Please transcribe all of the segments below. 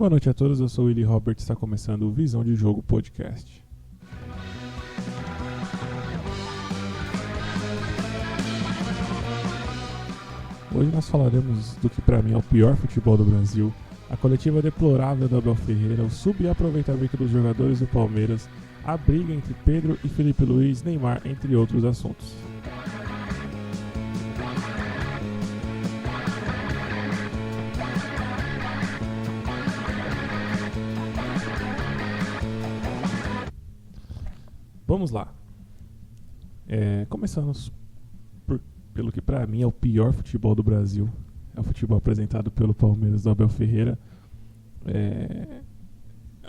Boa noite a todos, eu sou o Willy Robert e está começando o Visão de Jogo Podcast. Hoje nós falaremos do que para mim é o pior futebol do Brasil, a coletiva deplorável do Abel Ferreira, o subaproveitamento dos jogadores do Palmeiras, a briga entre Pedro e Felipe Luiz, Neymar, entre outros assuntos. Vamos lá. Começando pelo que pra mim é o pior futebol do Brasil. É o futebol apresentado pelo Palmeiras do Abel Ferreira. É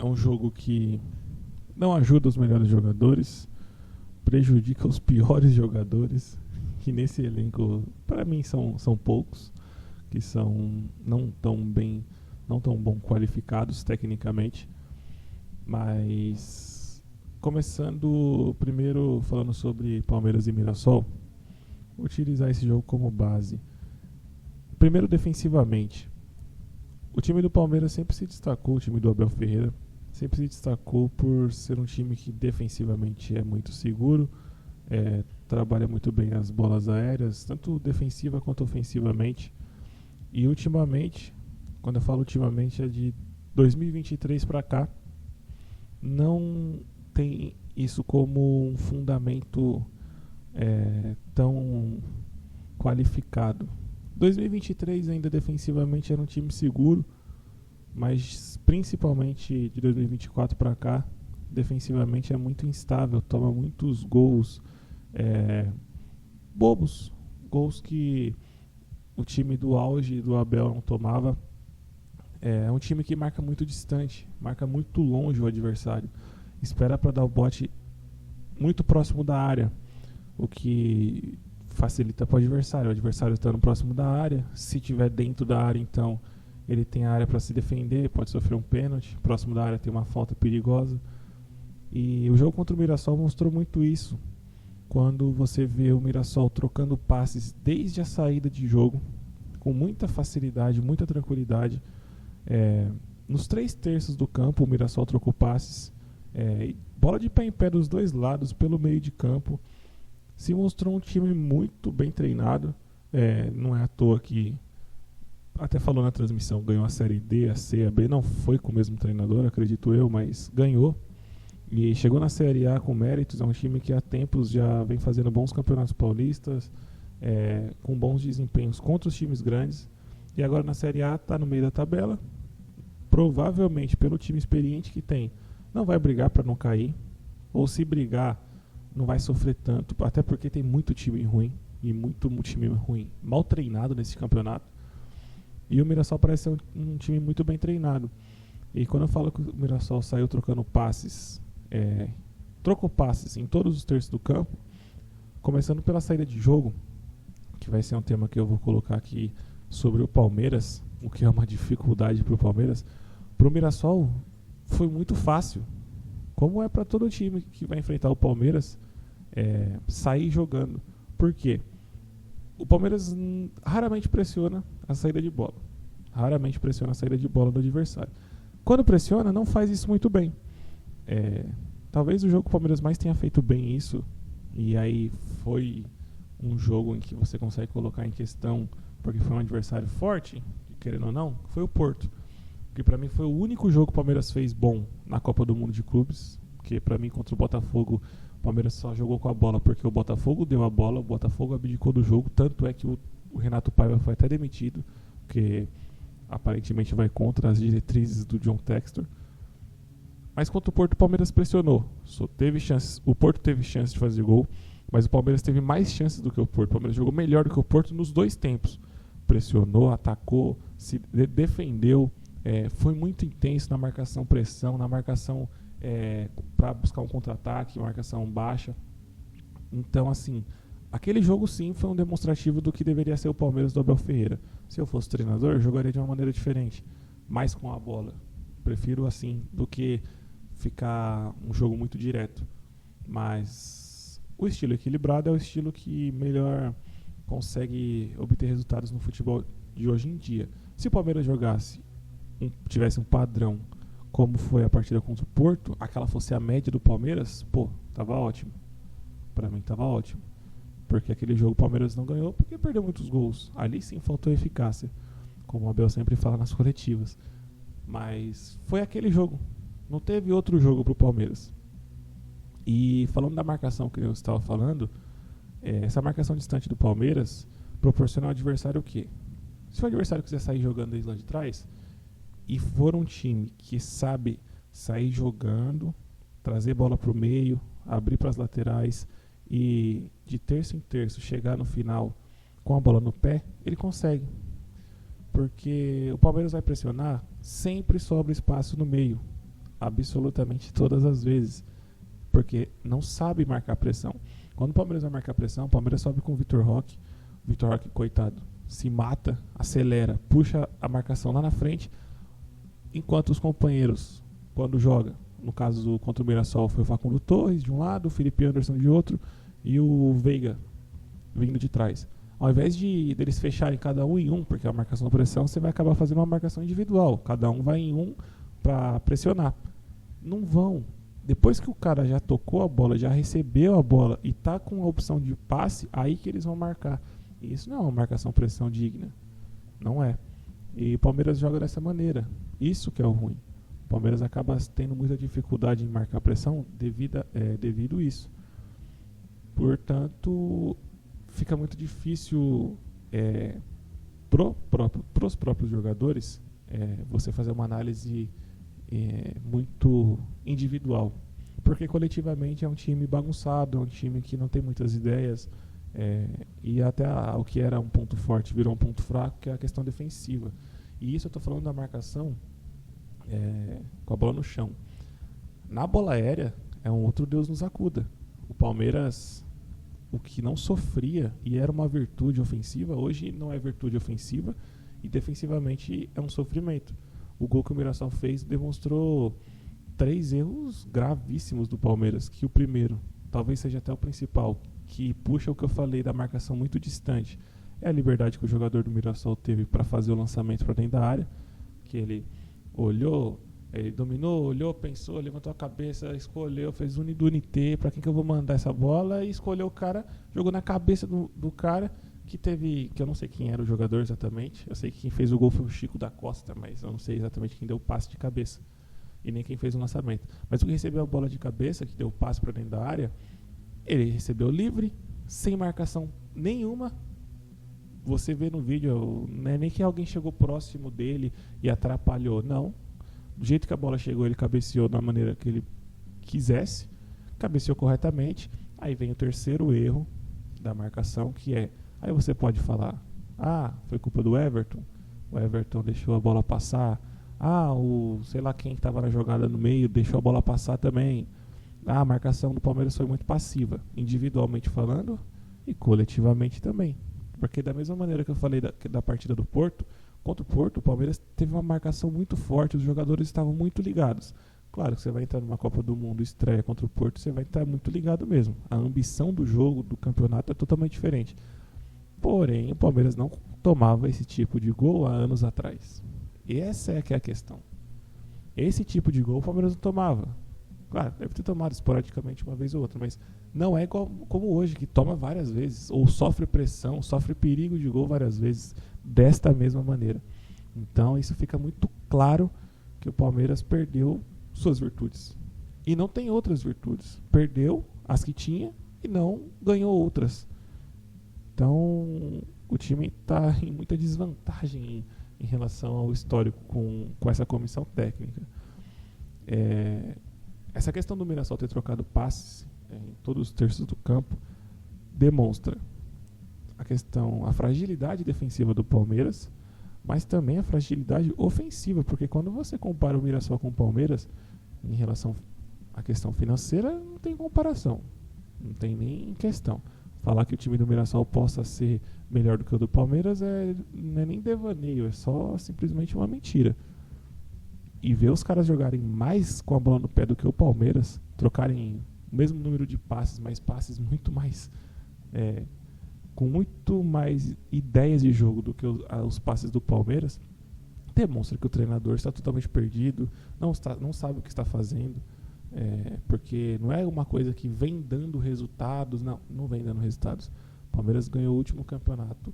um jogo que não ajuda os melhores jogadores, prejudica os piores jogadores, que nesse elenco, pra mim, são poucos, que são não tão bom qualificados tecnicamente. Mas começando primeiro falando sobre Palmeiras e Mirassol, vou utilizar esse jogo como base. Primeiro, defensivamente, o time do Palmeiras sempre se destacou, o time do Abel Ferreira sempre se destacou por ser um time que defensivamente é muito seguro, trabalha muito bem as bolas aéreas, tanto defensiva quanto ofensivamente. E ultimamente, quando eu falo ultimamente, é de 2023 para cá, não tem isso como um fundamento tão qualificado. 2023 ainda defensivamente era um time seguro, mas principalmente de 2024 para cá, defensivamente é muito instável, toma muitos gols bobos, gols que o time do auge do Abel não tomava. É um time que marca muito distante, marca muito longe o adversário, espera para dar o bote muito próximo da área, o que facilita para o adversário estando próximo da área. Se estiver dentro da área, então ele tem a área para se defender, pode sofrer um pênalti, próximo da área tem uma falta perigosa. E o jogo contra o Mirassol mostrou muito isso, quando você vê o Mirassol trocando passes desde a saída de jogo, com muita facilidade, muita tranquilidade. Nos 3/3 do campo o Mirassol trocou passes, bola de pé em pé dos dois lados, pelo meio de campo. Se mostrou um time muito bem treinado. Não é à toa que, até falou na transmissão, ganhou a Série D, a C, a B. Não foi com o mesmo treinador, acredito eu, mas ganhou. E chegou na Série A com méritos. É um time que há tempos já vem fazendo bons campeonatos paulistas, com bons desempenhos contra os times grandes. E agora na Série A está no meio da tabela. Provavelmente, pelo time experiente que tem, não vai brigar para não cair. Ou se brigar, não vai sofrer tanto, até porque tem muito time ruim, e muito time ruim mal treinado nesse campeonato. E o Mirassol parece ser um time muito bem treinado. E quando eu falo que o Mirassol saiu trocando passes, trocou passes em todos os terços do campo, começando pela saída de jogo, que vai ser um tema que eu vou colocar aqui sobre o Palmeiras, o que é uma dificuldade para o Palmeiras. Para o Mirassol foi muito fácil, como é para todo time que vai enfrentar o Palmeiras, sair jogando. Por quê? O Palmeiras raramente pressiona a saída de bola. Raramente pressiona a saída de bola do adversário. Quando pressiona, não faz isso muito bem. Talvez o jogo que o Palmeiras mais tenha feito bem isso, e aí foi um jogo em que você consegue colocar em questão, porque foi um adversário forte, querendo ou não, foi o Porto. Que pra mim foi o único jogo que o Palmeiras fez bom na Copa do Mundo de Clubes, porque pra mim contra o Botafogo o Palmeiras só jogou com a bola porque o Botafogo deu a bola, o Botafogo abdicou do jogo, tanto é que o Renato Paiva foi até demitido, porque aparentemente vai contra as diretrizes do John Textor. Mas contra o Porto o Palmeiras pressionou, teve chances, o Porto teve chance de fazer gol, mas o Palmeiras teve mais chances do que o Porto. O Palmeiras jogou melhor do que o Porto nos dois tempos, pressionou, atacou, se defendeu. Foi muito intenso na marcação-pressão, na marcação para buscar um contra-ataque, marcação baixa. Então, assim, aquele jogo sim foi um demonstrativo do que deveria ser o Palmeiras do Abel Ferreira. Se eu fosse treinador, eu jogaria de uma maneira diferente, mais com a bola. Prefiro assim do que ficar um jogo muito direto. Mas o estilo equilibrado é o estilo que melhor consegue obter resultados no futebol de hoje em dia. Se o Palmeiras jogasse tivesse um padrão como foi a partida contra o Porto, aquela fosse a média do Palmeiras, pô, tava ótimo. Pra mim tava ótimo. Porque aquele jogo o Palmeiras não ganhou porque perdeu muitos gols. Ali sim faltou eficácia, como o Abel sempre fala nas coletivas. Mas foi aquele jogo. Não teve outro jogo pro Palmeiras. E falando da marcação que eu estava falando, essa marcação distante do Palmeiras proporciona ao adversário o quê? Se o adversário quiser sair jogando desde lá de trás e for um time que sabe sair jogando, trazer bola pro meio, abrir para as laterais e de terço em terço chegar no final com a bola no pé, ele consegue. Porque o Palmeiras vai pressionar, sempre sobra espaço no meio, absolutamente todas as vezes, porque não sabe marcar pressão. Quando o Palmeiras vai marcar pressão, o Palmeiras sobe com o Vitor Roque. O Vitor Roque, coitado, se mata, acelera, puxa a marcação lá na frente, enquanto os companheiros, quando joga, no caso contra o Mirassol, foi o Facundo Torres de um lado, o Felipe Anderson de outro e o Veiga vindo de trás. Ao invés deles fecharem cada um em um, porque a marcação da pressão, você vai acabar fazendo uma marcação individual. Cada um vai em um para pressionar. Não vão. Depois que o cara já tocou a bola, já recebeu a bola e tá com a opção de passe, aí que eles vão marcar. E isso não é uma marcação-pressão digna. Não é. E o Palmeiras joga dessa maneira. Isso que é o ruim. O Palmeiras acaba tendo muita dificuldade em marcar pressão devido a isso. Portanto, fica muito difícil pros próprios jogadores você fazer uma análise muito individual. Porque coletivamente é um time bagunçado, é um time que não tem muitas ideias, e até o que era um ponto forte virou um ponto fraco, que é a questão defensiva. E isso eu estou falando da marcação com a bola no chão. Na bola aérea é um outro Deus nos acuda. O Palmeiras, o que não sofria e era uma virtude ofensiva, hoje não é virtude ofensiva e defensivamente é um sofrimento. O gol que o Mirassol fez demonstrou 3 erros gravíssimos do Palmeiras, que o primeiro, talvez seja até o principal, que puxa o que eu falei da marcação muito distante, é a liberdade que o jogador do Mirassol teve para fazer o lançamento para dentro da área, que ele olhou, ele dominou, olhou, pensou, levantou a cabeça, escolheu, fez unidunité, para quem que eu vou mandar essa bola, e escolheu o cara, jogou na cabeça do cara, que eu não sei quem era o jogador exatamente, eu sei que quem fez o gol foi o Chico da Costa, mas eu não sei exatamente quem deu o passe de cabeça, e nem quem fez o lançamento. Mas o que recebeu a bola de cabeça, que deu o passe para dentro da área, ele recebeu livre, sem marcação nenhuma. Você vê no vídeo, não é nem que alguém chegou próximo dele e atrapalhou, não. Do jeito que a bola chegou, ele cabeceou da maneira que ele quisesse, cabeceou corretamente. Aí vem o terceiro erro da marcação, que aí você pode falar, foi culpa do Everton, o Everton deixou a bola passar, sei lá quem estava na jogada no meio deixou a bola passar também. A marcação do Palmeiras foi muito passiva, individualmente falando e coletivamente também. Porque da mesma maneira que eu falei da partida do Porto, contra o Porto, o Palmeiras teve uma marcação muito forte, os jogadores estavam muito ligados. Claro que você vai entrar numa Copa do Mundo, estreia contra o Porto, você vai estar muito ligado mesmo. A ambição do jogo, do campeonato é totalmente diferente. Porém, o Palmeiras não tomava esse tipo de gol há anos atrás. E essa é que é a questão. Esse tipo de gol o Palmeiras não tomava. Claro, deve ter tomado esporadicamente uma vez ou outra, mas não é igual como hoje, que toma várias vezes, ou sofre pressão, sofre perigo de gol várias vezes, desta mesma maneira. Então isso fica muito claro que o Palmeiras perdeu suas virtudes. E não tem outras virtudes. Perdeu as que tinha e não ganhou outras. Então o time está em muita desvantagem em relação ao histórico com essa comissão técnica. Essa questão do Mirassol ter trocado passes em todos os terços do campo demonstra a fragilidade defensiva do Palmeiras, mas também a fragilidade ofensiva, porque quando você compara o Mirassol com o Palmeiras em relação à questão financeira, não tem comparação, não tem nem questão. Falar que o time do Mirassol possa ser melhor do que o do Palmeiras não é nem devaneio, é só simplesmente uma mentira. E ver os caras jogarem mais com a bola no pé do que o Palmeiras, trocarem o mesmo número de passes, mas passes muito mais com muito mais ideias de jogo do que os passes do Palmeiras, demonstra que o treinador está totalmente perdido, não sabe o que está fazendo, porque não é uma coisa que vem dando resultados, não vem dando resultados. O Palmeiras ganhou o último campeonato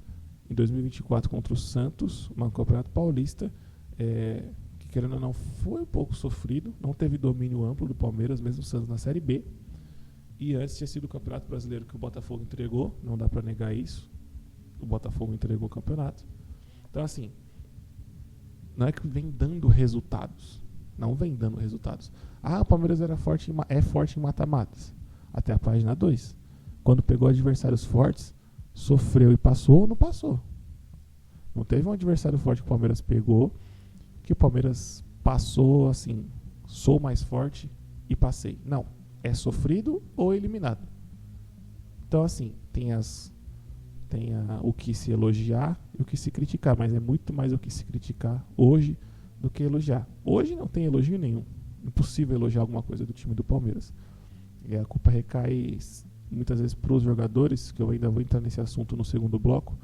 em 2024 contra o Santos, um campeonato paulista, que querendo ou não foi um pouco sofrido, não teve domínio amplo do Palmeiras, mesmo o Santos na Série B, e antes tinha sido o Campeonato Brasileiro que o Botafogo entregou, não dá para negar isso, o Botafogo entregou o campeonato. Então assim, não é que vem dando resultados, não vem dando resultados. O Palmeiras é forte em mata-matas, até a página 2. Quando pegou adversários fortes, sofreu e passou ou não passou? Não teve um adversário forte que o Palmeiras pegou, que o Palmeiras passou assim, sou mais forte e passei. Não, é sofrido ou eliminado. Então assim, tem o que se elogiar e o que se criticar, mas é muito mais o que se criticar hoje do que elogiar. Hoje não tem elogio nenhum, impossível elogiar alguma coisa do time do Palmeiras. E a culpa recai muitas vezes para os jogadores, que eu ainda vou entrar nesse assunto no segundo bloco,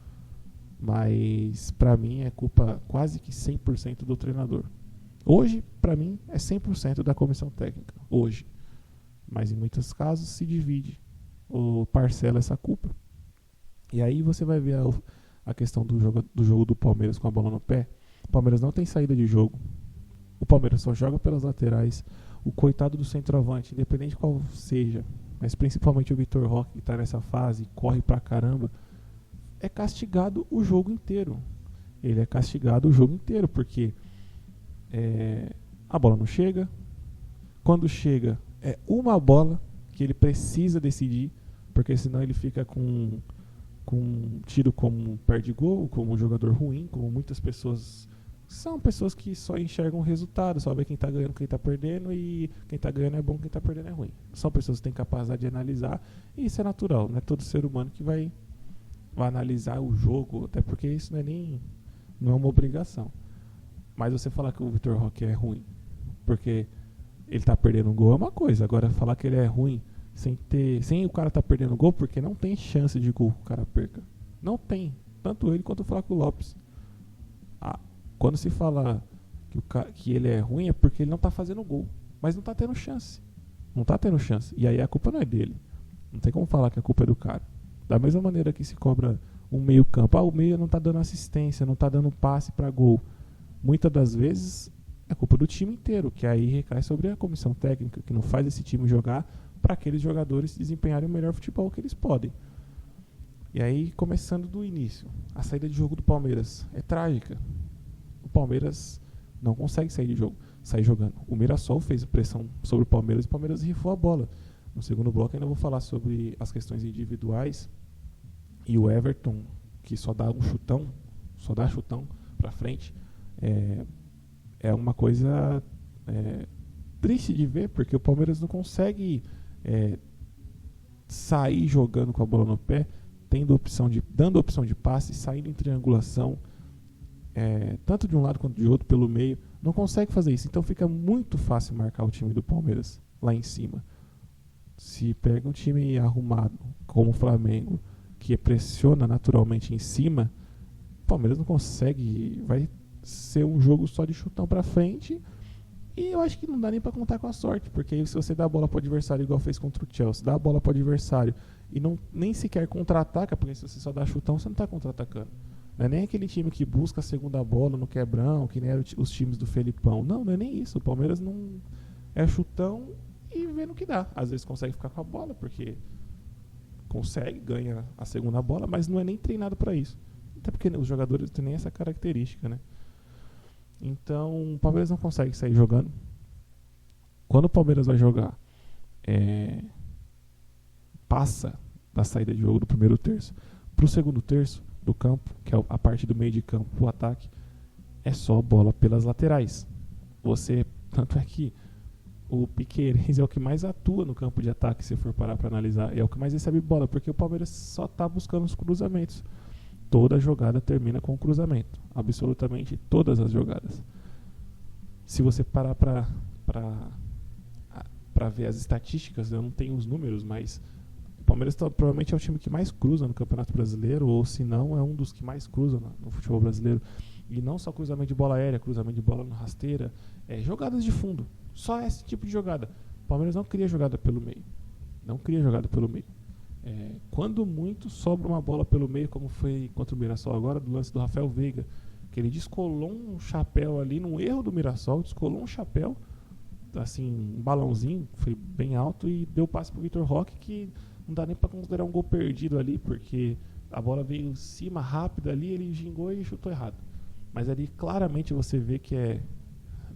mas para mim é culpa quase que 100% do treinador. Hoje, para mim, é 100% da comissão técnica, hoje. Mas em muitos casos se divide ou parcela essa culpa. E aí você vai ver a questão do jogo do Palmeiras com a bola no pé. O Palmeiras não tem saída de jogo. O Palmeiras só joga pelas laterais. O coitado do centroavante, independente de qual seja, mas principalmente o Vitor Roque, que está nessa fase, corre pra caramba, é castigado o jogo inteiro. Ele é castigado o jogo inteiro, porque a bola não chega. Quando chega, é uma bola que ele precisa decidir, porque senão ele fica com tido como um perde-gol, como um jogador ruim, como muitas pessoas. São pessoas que só enxergam o resultado, só vê quem tá ganhando, quem tá perdendo, e quem tá ganhando é bom, quem tá perdendo é ruim. São pessoas que têm capacidade de analisar, e isso é natural, não é todo ser humano que vai analisar o jogo, até porque isso não é uma obrigação. Mas você falar que o Vitor Roque é ruim porque ele tá perdendo um gol é uma coisa, agora falar que ele é ruim sem o cara tá perdendo gol, porque não tem chance de gol que o cara perca. Não tem, tanto ele quanto o Flávio Lopes. Quando se fala que ele é ruim é porque ele não tá fazendo gol, mas não tá tendo chance. Não tá tendo chance. E aí a culpa não é dele. Não tem como falar que a culpa é do cara. Da mesma maneira que se cobra um meio campo. O meio não tá dando assistência, não tá dando passe para gol. Muitas das vezes é culpa do time inteiro, que aí recai sobre a comissão técnica, que não faz esse time jogar para aqueles jogadores desempenharem o melhor futebol que eles podem. E aí, começando do início, a saída de jogo do Palmeiras é trágica. O Palmeiras não consegue sair jogando. O Mirassol fez pressão sobre o Palmeiras e o Palmeiras rifou a bola. No segundo bloco ainda vou falar sobre as questões individuais e o Everton, que só dá chutão para frente. É uma coisa triste de ver, porque o Palmeiras não consegue sair jogando com a bola no pé, dando opção de passe, saindo em triangulação, tanto de um lado quanto de outro, pelo meio. Não consegue fazer isso, então fica muito fácil marcar o time do Palmeiras lá em cima. Se pega um time arrumado como o Flamengo, que pressiona naturalmente em cima, o Palmeiras não consegue, vai ser um jogo só de chutão pra frente. E eu acho que não dá nem pra contar com a sorte, porque aí se você dá a bola pro adversário igual fez contra o Chelsea, dá a bola pro adversário e nem sequer contra-ataca, porque se você só dá chutão, você não tá contra-atacando. Não é nem aquele time que busca a segunda bola no quebrão, que nem eram os times do Felipão. Não é nem isso. O Palmeiras não é chutão e vê no que dá. Às vezes consegue ficar com a bola, porque consegue, ganha a segunda bola, mas não é nem treinado pra isso. Até porque os jogadores têm nem essa característica, né? Então, o Palmeiras não consegue sair jogando. Quando o Palmeiras vai jogar, passa da saída de jogo do primeiro terço pro segundo terço do campo, que é a parte do meio de campo pro ataque, é só bola pelas laterais. Tanto é que o Piquerez é o que mais atua no campo de ataque, se for parar para analisar, é o que mais recebe bola, porque o Palmeiras só tá buscando os cruzamentos. Toda jogada termina com um cruzamento. Absolutamente todas as jogadas. Se você parar para ver as estatísticas, eu não tenho os números, mas o Palmeiras provavelmente é o time que mais cruza no Campeonato Brasileiro, ou se não, é um dos que mais cruza no futebol brasileiro. E não só cruzamento de bola aérea, cruzamento de bola na rasteira, jogadas de fundo. Só esse tipo de jogada. O Palmeiras não cria jogada pelo meio. Não cria jogada pelo meio. Quando muito, sobra uma bola pelo meio, como foi contra o Mirassol agora, do lance do Rafael Veiga, que ele descolou um chapéu ali, num erro do Mirassol, descolou um chapéu, assim, um balãozinho, foi bem alto, e deu passe pro Vitor Roque, que não dá nem pra considerar um gol perdido ali, porque a bola veio em cima, rápida ali, ele gingou e chutou errado. Mas ali claramente você vê que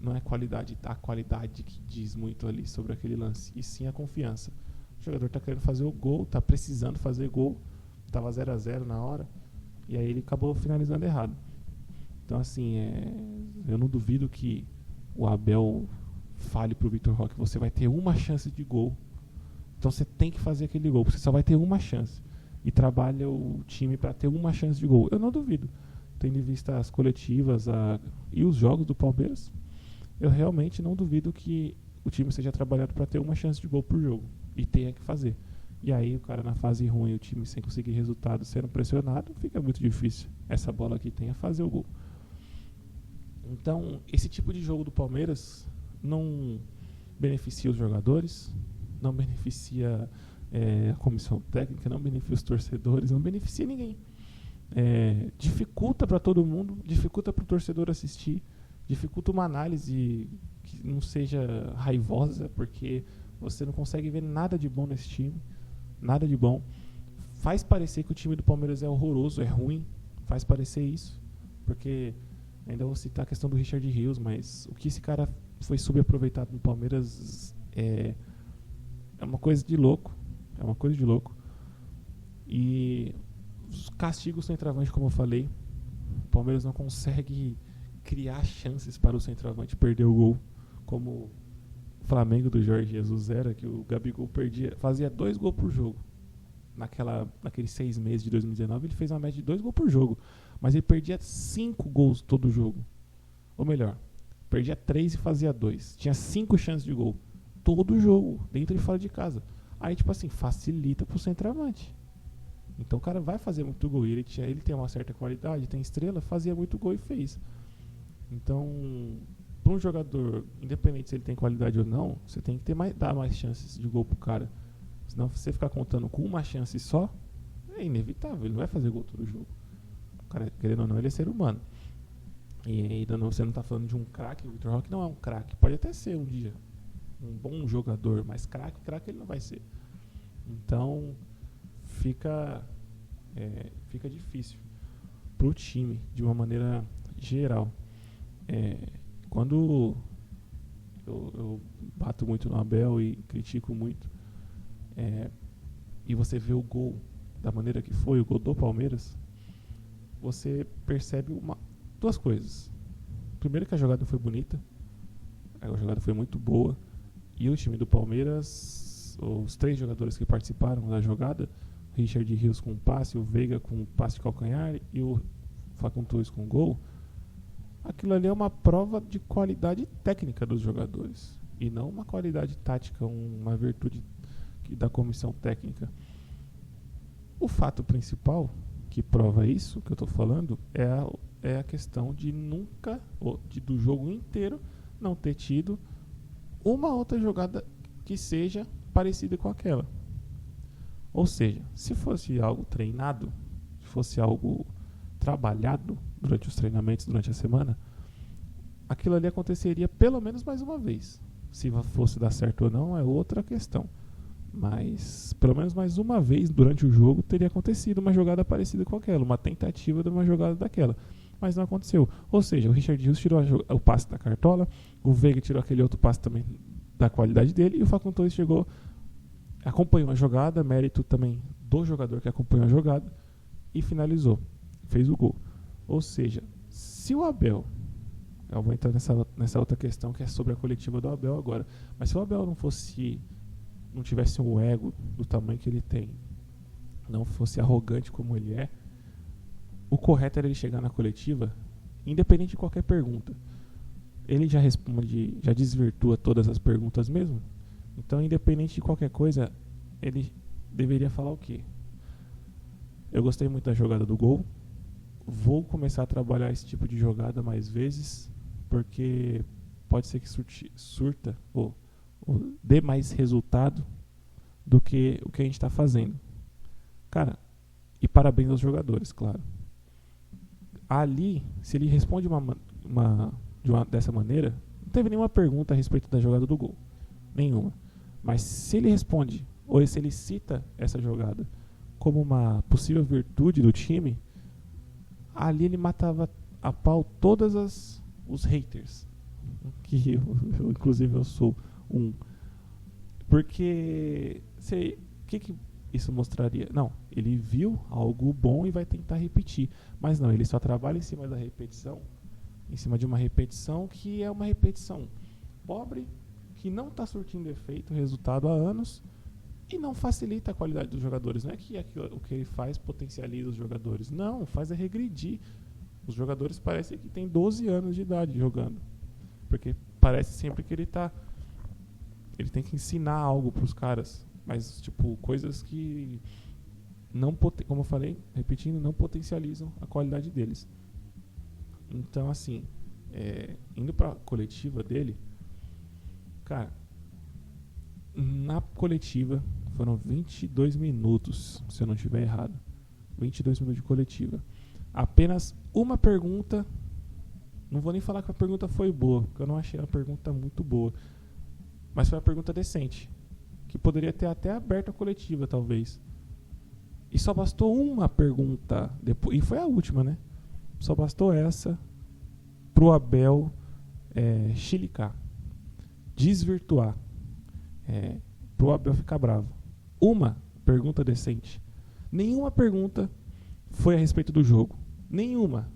não é a qualidade que diz muito ali sobre aquele lance, e sim a confiança. O jogador tá querendo fazer o gol, tá precisando fazer gol, tava 0-0 na hora, e aí ele acabou finalizando errado. Então assim, eu não duvido que o Abel fale pro Vitor Roque: você vai ter uma chance de gol, então você tem que fazer aquele gol, você só vai ter uma chance, e trabalha o time para ter uma chance de gol. Eu não duvido, tendo em vista as coletivas e os jogos do Palmeiras, eu realmente não duvido que o time seja trabalhado para ter uma chance de gol por jogo, e tenha que fazer. E aí o cara na fase ruim, o time sem conseguir resultado, sendo pressionado, fica muito difícil essa bola que tem a fazer o gol. Então, esse tipo de jogo do Palmeiras não beneficia os jogadores, não beneficia a comissão técnica, não beneficia os torcedores, não beneficia ninguém. Dificulta para todo mundo, dificulta para o torcedor assistir, dificulta uma análise que não seja raivosa, porque você não consegue ver nada de bom nesse time, nada de bom. Faz parecer que o time do Palmeiras é horroroso, é ruim, faz parecer isso, porque ainda vou citar a questão do Richard Rios, mas o que esse cara foi subaproveitado no Palmeiras é uma coisa de louco. É uma coisa de louco. E os castigos centroavante, como eu falei, o Palmeiras não consegue criar chances para o centroavante perder o gol, como o Flamengo do Jorge Jesus era, que o Gabigol fazia 2 gols por jogo. Naqueles 6 meses de 2019, ele fez uma média de 2 gols por jogo, mas ele perdia 5 gols todo jogo. Ou melhor, perdia 3 e fazia 2. Tinha 5 chances de gol todo jogo, dentro e fora de casa. Aí, tipo assim, facilita pro centroavante. Então o cara vai fazer muito gol. E ele tem uma certa qualidade, tem estrela, fazia muito gol e fez. Então, para um jogador, independente se ele tem qualidade ou não, você tem que dar mais chances de gol pro cara. Senão, se você ficar contando com uma chance só, é inevitável, ele não vai fazer gol todo jogo. O cara, querendo ou não, ele é ser humano. E ainda você não tá falando de um craque. O Vitor Roque não é um craque. Pode até ser um dia um bom jogador, mas craque ele não vai ser. Então fica difícil pro time de uma maneira geral. Quando eu bato muito no Abel e critico muito, e você vê o gol da maneira que foi, o gol do Palmeiras, você percebe duas coisas. Primeiro, que a jogada foi bonita, a jogada foi muito boa, e o time do Palmeiras, os 3 jogadores que participaram da jogada, o Richard Rios com passe, o Veiga com passe de calcanhar e o Facundo Torres com gol, aquilo ali é uma prova de qualidade técnica dos jogadores e não uma qualidade tática, uma virtude da comissão técnica. O fato principal que prova isso que eu estou falando é a questão de do jogo inteiro não ter tido uma outra jogada que seja parecida com aquela. Ou seja, se fosse algo treinado, se fosse algo trabalhado durante os treinamentos, durante a semana, aquilo ali aconteceria pelo menos mais uma vez. Se fosse dar certo ou não é outra questão, mas pelo menos mais uma vez durante o jogo teria acontecido uma jogada parecida com aquela, uma tentativa de uma jogada daquela, mas não aconteceu. Ou seja, o Richard Rios tirou o passe da cartola, o Veiga tirou aquele outro passe também da qualidade dele, e o Facundo Torres acompanhou a jogada, mérito também do jogador que acompanhou a jogada, e finalizou, fez o gol. Ou seja, se o Abel, eu vou entrar nessa outra questão que é sobre a coletiva do Abel agora, mas se o Abel não tivesse um ego do tamanho que ele tem, não fosse arrogante como ele é, o correto era ele chegar na coletiva, independente de qualquer pergunta. Ele já responde, já desvirtua todas as perguntas mesmo. Então, independente de qualquer coisa, ele deveria falar o quê? Eu gostei muito da jogada do gol. vou começar a trabalhar esse tipo de jogada mais vezes, porque pode ser que surta ou dê mais resultado do que o que a gente está fazendo. Cara, e parabéns aos jogadores, claro. Ali, se ele responde dessa maneira, não teve nenhuma pergunta a respeito da jogada do gol. Nenhuma. Mas se ele responde, ou se ele cita essa jogada como uma possível virtude do time, ali ele matava a pau todos os haters. Que inclusive eu sou um. Porque o que isso mostraria? Não, ele viu algo bom e vai tentar repetir. Mas não, ele só trabalha em cima da repetição, em cima de uma repetição que é uma repetição pobre, que não está surtindo efeito, resultado há anos, e não facilita a qualidade dos jogadores. Não é que o que ele faz potencializa os jogadores. Não, faz regredir. Os jogadores parecem que têm 12 anos de idade jogando. Porque parece sempre que ele tem que ensinar algo para os caras. Mas, tipo, coisas que não, como eu falei, repetindo, não potencializam a qualidade deles. Então, assim, indo para a coletiva dele, cara, na coletiva foram 22 minutos, se eu não estiver errado. 22 minutos de coletiva. Apenas uma pergunta. Não vou nem falar que a pergunta foi boa, porque eu não achei a pergunta muito boa. Mas foi uma pergunta decente, que poderia ter até aberto a coletiva, talvez. E só bastou uma pergunta, depois, e foi a última, né? Só bastou essa pro Abel chilicar, desvirtuar, pro Abel ficar bravo. Uma pergunta decente. Nenhuma pergunta foi a respeito do jogo. Nenhuma.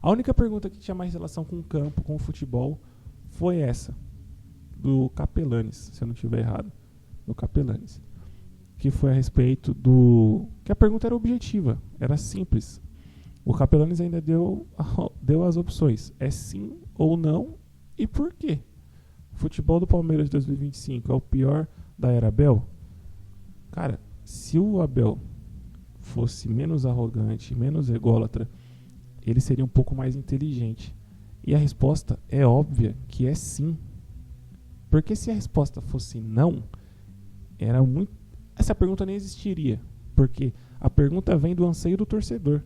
A única pergunta que tinha mais relação com o campo, com o futebol, foi essa, do Capelanes, se eu não estiver errado. Do Capelanes. Que foi a respeito do... que a pergunta era objetiva, era simples. O Capelanes ainda deu as opções. É sim ou não e por quê? O futebol do Palmeiras de 2025 é o pior da era Abel? Cara, se o Abel fosse menos arrogante, menos ególatra, ele seria um pouco mais inteligente. E a resposta é óbvia que é sim. Porque se a resposta fosse não, essa pergunta nem existiria. Porque a pergunta vem do anseio do torcedor.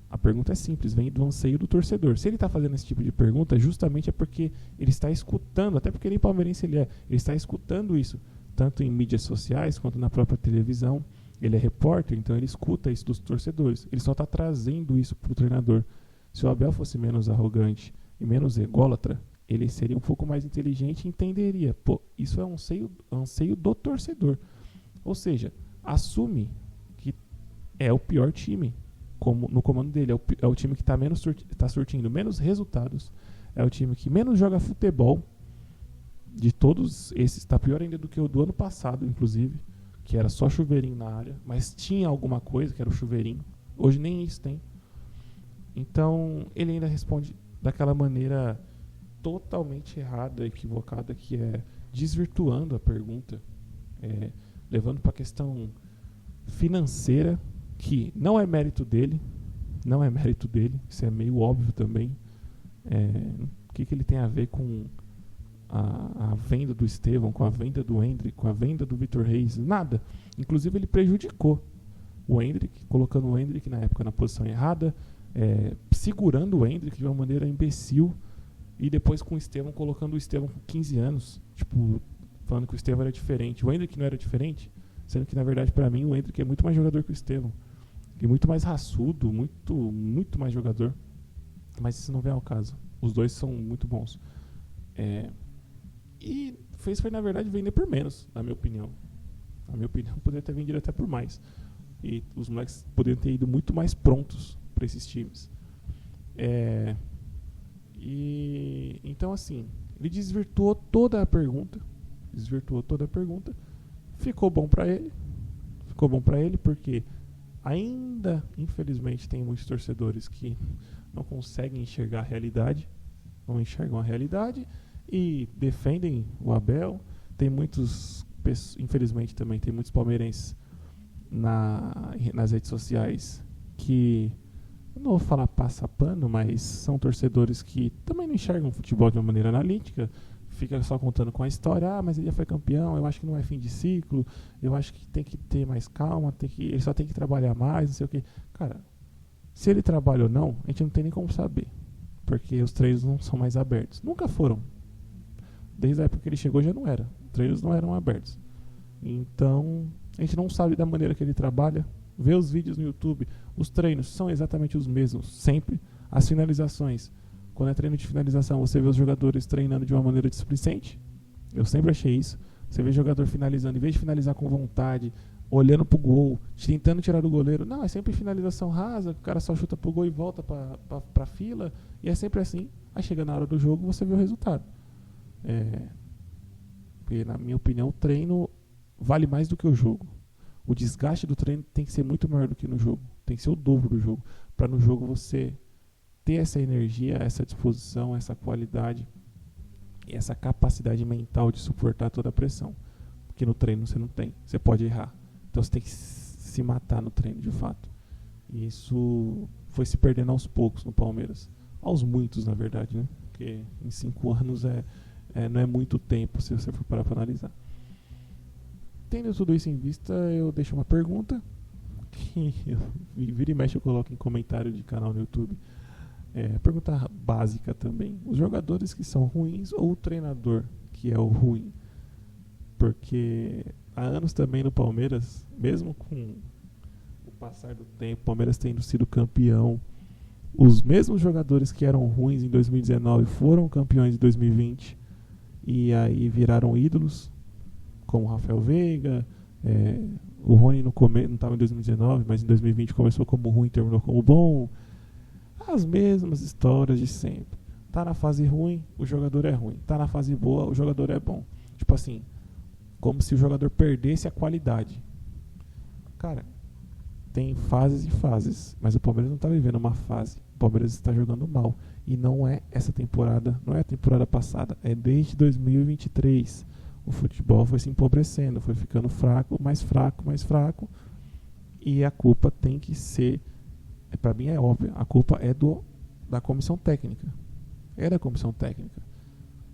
A pergunta é simples, vem do anseio do torcedor. Se ele está fazendo esse tipo de pergunta, justamente é porque ele está escutando, até porque nem palmeirense ele está escutando isso, tanto em mídias sociais quanto na própria televisão. Ele é repórter, então ele escuta isso dos torcedores. Ele só está trazendo isso para o treinador. Se o Abel fosse menos arrogante e menos ególatra, ele seria um pouco mais inteligente e entenderia. Pô, isso é um anseio do torcedor. Ou seja, assume que é o pior time no comando dele. É o time que está surtindo menos resultados. É o time que menos joga futebol. De todos esses, está pior ainda do que o do ano passado, inclusive, que era só chuveirinho na área, mas tinha alguma coisa que era o chuveirinho. Hoje nem isso tem. Então ele ainda responde daquela maneira totalmente errada, equivocada, que é desvirtuando a pergunta, levando para a questão financeira, que não é mérito dele, isso é meio óbvio também. O que ele tem a ver com a venda do Estevão, com a venda do Endrick, com a venda do Vitor Reis? Nada. Inclusive ele prejudicou o Endrick, colocando o Endrick na época na posição errada, segurando o Endrick de uma maneira imbecil, e depois com o Estevão, colocando o Estevão com 15 anos, tipo, falando que o Estevão era diferente. O Endrick não era diferente, sendo que na verdade para mim o Endrick é muito mais jogador que o Estevão, e muito mais raçudo, muito, muito mais jogador. Mas isso não vem ao caso. Os dois são muito bons. E foi na verdade vender por menos, na minha opinião. Na minha opinião, poderia ter vendido até por mais. E os moleques poderiam ter ido muito mais prontos para esses times. Então, assim, ele desvirtuou toda a pergunta. Ficou bom para ele porque ainda, infelizmente, tem muitos torcedores que não conseguem enxergar a realidade, não enxergam a realidade e defendem o Abel. Tem muitos, infelizmente também, tem muitos palmeirenses nas redes sociais que eu não vou falar passa pano, mas são torcedores que também não enxergam o futebol de uma maneira analítica, fica só contando com a história, mas ele já foi campeão, eu acho que não é fim de ciclo, eu acho que tem que ter mais calma, ele só tem que trabalhar mais, não sei o que. Cara, se ele trabalha ou não, a gente não tem nem como saber, porque os treinos não são mais abertos. Nunca foram. Desde a época que ele chegou já não era. Os treinos não eram abertos. Então, a gente não sabe da maneira que ele trabalha. Vê os vídeos no YouTube, os treinos são exatamente os mesmos, sempre. As finalizações, quando é treino de finalização, você vê os jogadores treinando de uma maneira displicente. Eu sempre achei isso. Você vê jogador finalizando, em vez de finalizar com vontade, olhando pro gol, tentando tirar do goleiro. Não, é sempre finalização rasa, o cara só chuta pro gol e volta pra fila. E é sempre assim. Aí chega na hora do jogo, você vê o resultado. Porque, na minha opinião, o treino vale mais do que o jogo. O desgaste do treino tem que ser muito maior do que no jogo. Tem que ser o dobro do jogo. Para no jogo você ter essa energia, essa disposição, essa qualidade e essa capacidade mental de suportar toda a pressão. Porque no treino você não tem. Você pode errar. Então você tem que se matar no treino, de fato. E isso foi se perdendo aos poucos no Palmeiras. Aos muitos, na verdade, né? Porque em 5 anos não é muito tempo se você for parar para analisar. Tendo tudo isso em vista, eu deixo uma pergunta que vira e mexe eu coloco em comentário de canal no YouTube. Pergunta básica também. Os jogadores que são ruins ou o treinador que é o ruim? Porque há anos também no Palmeiras, mesmo com o passar do tempo, o Palmeiras tendo sido campeão, os mesmos jogadores que eram ruins em 2019 foram campeões em 2020 e aí viraram ídolos, como o Rafael Veiga, o Rony não estava em 2019, mas em 2020 começou como ruim e terminou como bom. As mesmas histórias de sempre. Tá na fase ruim, o jogador é ruim. Tá na fase boa, o jogador é bom. Tipo assim, como se o jogador perdesse a qualidade. Cara, tem fases e fases, mas o Palmeiras não está vivendo uma fase. O Palmeiras está jogando mal. E não é essa temporada, não é a temporada passada, é desde 2023. O futebol foi se empobrecendo, foi ficando fraco, mais fraco, mais fraco. E a culpa tem que ser, para mim é óbvio, a culpa é da comissão técnica. É da comissão técnica.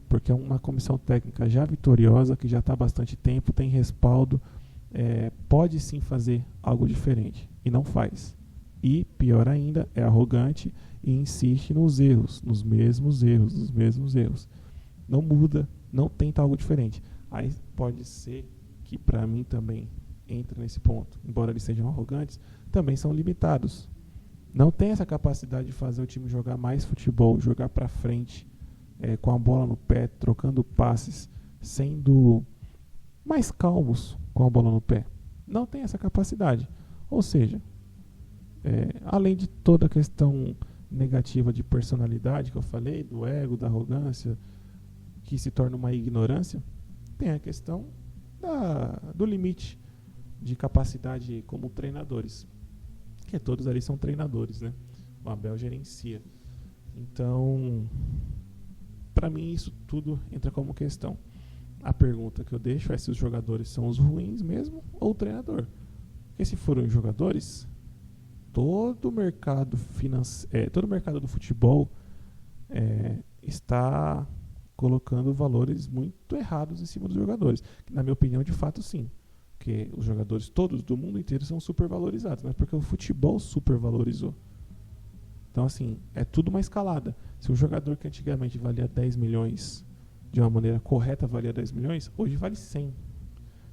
Porque é uma comissão técnica já vitoriosa, que já está há bastante tempo, tem respaldo, pode sim fazer algo diferente. E não faz. E, pior ainda, é arrogante e insiste nos erros, nos mesmos erros. Não muda, não tenta algo diferente. Aí pode ser que para mim também entra nesse ponto. Embora eles sejam arrogantes, também são limitados. Não tem essa capacidade de fazer o time jogar mais futebol, jogar para frente, com a bola no pé, trocando passes, sendo mais calmos com a bola no pé. Não tem essa capacidade. Ou seja, além de toda a questão negativa de personalidade que eu falei, do ego, da arrogância, que se torna uma ignorância, tem a questão do limite de capacidade como treinadores, que todos ali são treinadores, né? O Abel gerencia. Então, para mim isso tudo entra como questão. A pergunta que eu deixo é se os jogadores são os ruins mesmo ou o treinador. Porque se forem os jogadores, todo o mercado do futebol está colocando valores muito errados em cima dos jogadores. Na minha opinião, de fato, sim. Porque os jogadores todos do mundo inteiro são supervalorizados, mas porque o futebol supervalorizou. Então, assim, é tudo uma escalada. Se um jogador que antigamente valia 10 milhões, de uma maneira correta valia 10 milhões, hoje vale 100.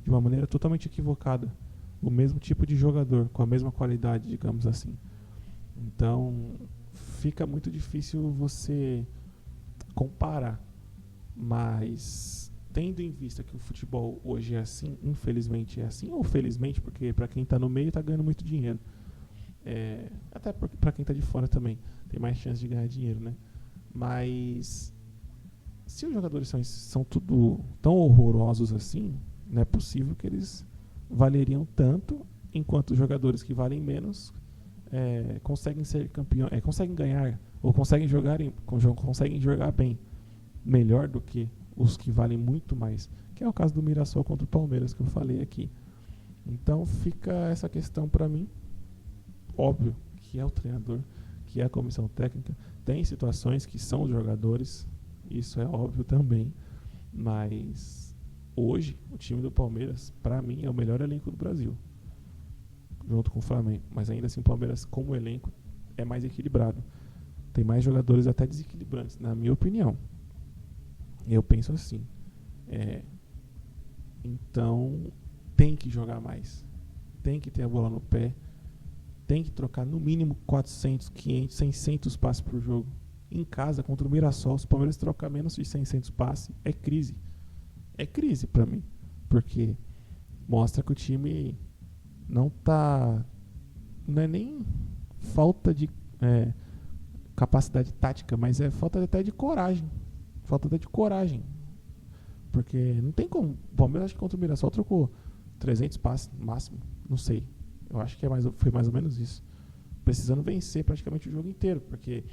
De uma maneira totalmente equivocada. O mesmo tipo de jogador, com a mesma qualidade, digamos assim. Então, fica muito difícil você comparar. Mas, tendo em vista que o futebol hoje é assim, infelizmente é assim, ou felizmente, porque para quem está no meio está ganhando muito dinheiro. Até para quem está de fora também tem mais chance de ganhar dinheiro, né? Mas, se os jogadores são tudo tão horrorosos assim, não é possível que eles valeriam tanto, enquanto os jogadores que valem menos conseguem ser campeões, conseguem ganhar, ou conseguem jogar bem, melhor do que os que valem muito mais, que é o caso do Mirassol contra o Palmeiras que eu falei aqui. Então fica essa questão para mim. Óbvio que é o treinador que é a comissão técnica. Tem situações que são os jogadores, isso é óbvio também, mas hoje o time do Palmeiras, para mim, é o melhor elenco do Brasil, junto com o Flamengo. Mas ainda assim o Palmeiras, como elenco, é mais equilibrado. Tem mais jogadores até desequilibrantes, na minha opinião. Eu penso assim. Então, tem que jogar mais. Tem que ter a bola no pé. Tem que trocar no mínimo 400, 500, 600 passes por jogo. Em casa, contra o Mirassol, se o Palmeiras trocar menos de 600 passes, é crise. É crise pra mim. Porque mostra que o time não tá... Não é nem falta de capacidade tática, mas é falta até de coragem. Falta até de coragem. Porque não tem como. O Palmeiras, acho que contra o Mirassol trocou 300 passes no máximo. Não sei. Eu acho que foi mais ou menos isso. Precisando vencer praticamente o jogo inteiro. Porque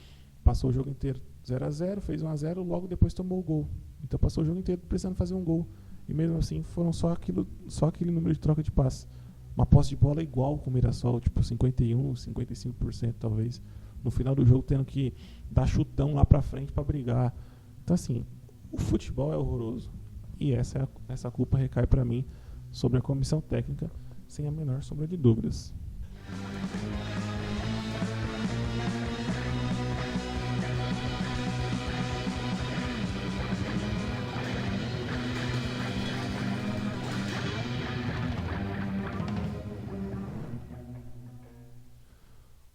passou o jogo inteiro 0-0, fez 1-0, logo depois tomou o gol. Então passou o jogo inteiro precisando fazer um gol. E mesmo assim foram só aquele número de troca de passes. Uma posse de bola igual com o Mirassol, tipo 51%, 55% talvez. No final do jogo tendo que dar chutão lá pra frente pra brigar. Então assim, o futebol é horroroso. E essa culpa recai pra mim sobre a comissão técnica, sem a menor sombra de dúvidas.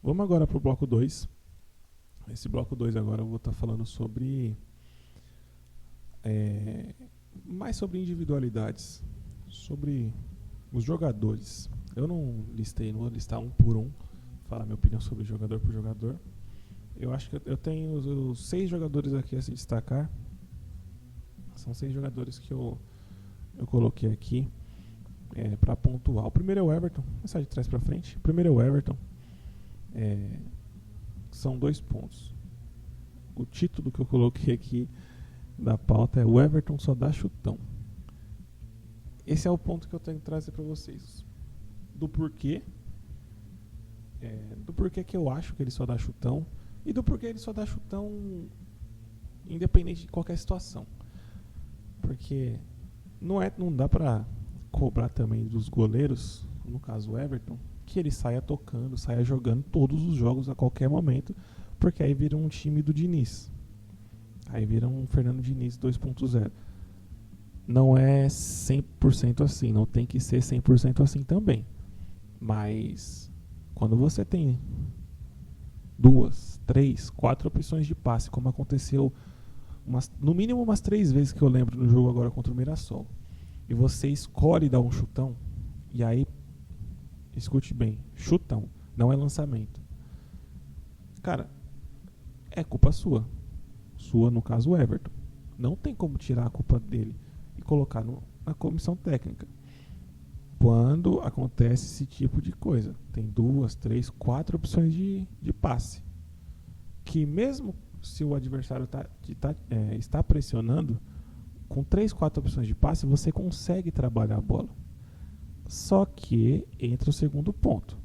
Vamos agora para o bloco 2. Esse bloco 2 agora eu vou estar falando sobre... mais sobre individualidades. Sobre os jogadores. Eu não vou listar um por um. Falar minha opinião sobre jogador por jogador. Eu acho que eu tenho os 6 jogadores aqui a se destacar. São 6 jogadores que eu coloquei aqui para pontuar. O primeiro é o Everton. Vou começar de trás para frente. O primeiro é o Everton. São 2 pontos. O título que eu coloquei aqui da pauta é: o Everton só dá chutão. Esse é o ponto que eu tenho que trazer para vocês. Do porquê que eu acho que ele só dá chutão, e do porquê ele só dá chutão independente de qualquer situação. Porque não dá para cobrar também dos goleiros, no caso o Everton, que ele saia tocando, saia jogando todos os jogos a qualquer momento, porque aí vira um time do Diniz. Aí vira um Fernando Diniz 2.0. Não é 100% assim, não tem que ser 100% assim também. Mas quando você tem 2, 3, 4 opções de passe, como aconteceu no mínimo umas 3 vezes que eu lembro no jogo agora contra o Mirassol, e você escolhe dar um chutão, e aí, escute bem, chutão, não é lançamento. Cara, é culpa sua. Sua, no caso, o Everton. Não tem como tirar a culpa dele e colocar na comissão técnica. Quando acontece esse tipo de coisa, tem 2, 3, 4 opções de passe. Que mesmo se o adversário está pressionando, com 3, 4 opções de passe, você consegue trabalhar a bola. Só que entra o segundo ponto,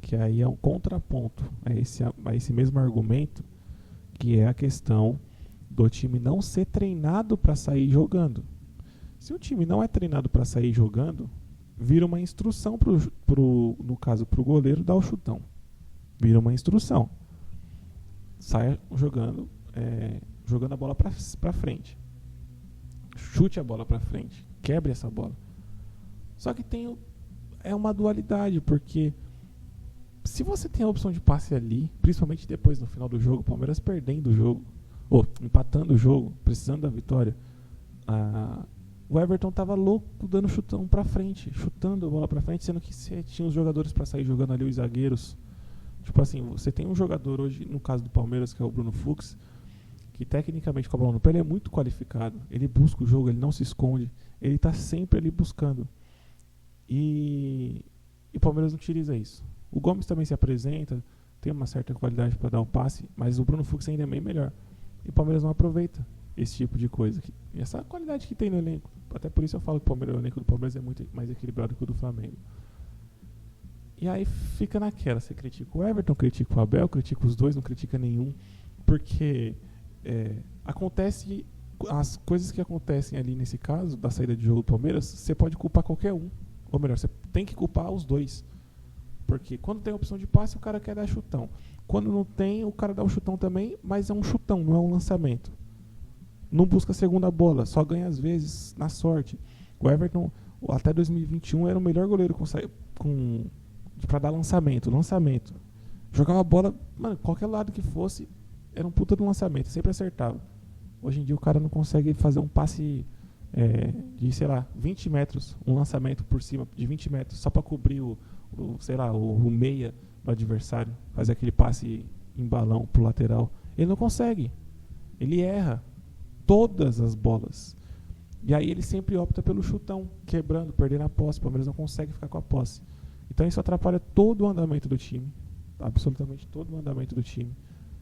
que aí é um contraponto a esse mesmo argumento, que é a questão do time não ser treinado para sair jogando. Se o time não é treinado para sair jogando, vira uma instrução no caso pro goleiro dar o chutão. Vira uma instrução. Saia jogando a bola para frente. Chute a bola para frente. Quebre essa bola. Só que é uma dualidade, porque se você tem a opção de passe ali, principalmente depois no final do jogo, o Palmeiras perdendo o jogo, ou empatando o jogo, precisando da vitória, o Everton tava louco dando chutão pra frente, chutando a bola pra frente, sendo que você tinha os jogadores pra sair jogando ali, os zagueiros. Tipo assim, você tem um jogador hoje, no caso do Palmeiras, que é o Bruno Fux, que tecnicamente com a bola no pé ele é muito qualificado, ele busca o jogo, ele não se esconde, ele tá sempre ali buscando. E o Palmeiras não utiliza isso. O Gomes também se apresenta, tem uma certa qualidade para dar um passe, mas o Bruno Fux ainda é bem melhor. E o Palmeiras não aproveita esse tipo de coisa. E essa qualidade que tem no elenco. Até por isso eu falo que o elenco do Palmeiras é muito mais equilibrado que o do Flamengo. E aí fica naquela, você critica o Everton, critica o Abel, critica os dois, não critica nenhum, porque acontece, as coisas que acontecem ali nesse caso, da saída de jogo do Palmeiras, você pode culpar qualquer um, ou melhor, você tem que culpar os dois, porque quando tem a opção de passe, o cara quer dar chutão, quando não tem, o cara dá o chutão também, mas é um chutão, não é um lançamento, não busca a segunda bola, só ganha às vezes na sorte. O Everton, até 2021, era o melhor goleiro para dar lançamento. Jogava a bola, mano, qualquer lado que fosse, era um puta de lançamento, sempre acertava. Hoje em dia o cara não consegue fazer um passe de, sei lá, 20 metros, um lançamento por cima de 20 metros, só para cobrir o meia do adversário, fazer aquele passe em balão pro lateral. Ele não consegue. Ele erra todas as bolas. E aí ele sempre opta pelo chutão, quebrando, perdendo a posse. O Palmeiras não consegue ficar com a posse. Então isso atrapalha todo o andamento do time. Absolutamente todo o andamento do time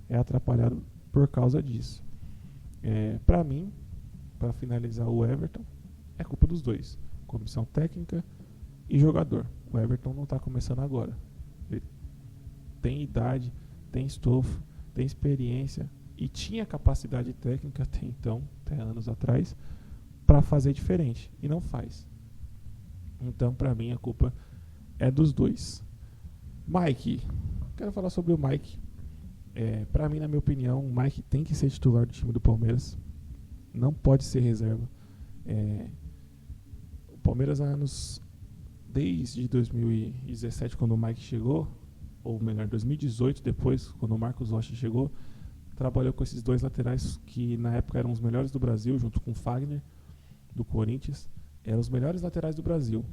é atrapalhado por causa disso. Para mim, para finalizar o Everton, é culpa dos dois. Comissão técnica e jogador. O Everton não está começando agora. Ele tem idade, tem estofo, tem experiência e tinha capacidade técnica até então, até anos atrás, para fazer diferente. E não faz. Então, para mim, a culpa é dos dois. Mike, quero falar sobre o Mike. Para mim, na minha opinião, o Mike tem que ser titular do time do Palmeiras. Não pode ser reserva. O Palmeiras há anos, desde 2017, quando o Mike chegou, ou melhor, 2018, depois, quando o Marcos Rocha chegou, trabalhou com esses dois laterais que na época eram os melhores do Brasil, junto com o Fagner, do Corinthians. Eram os melhores laterais do Brasil.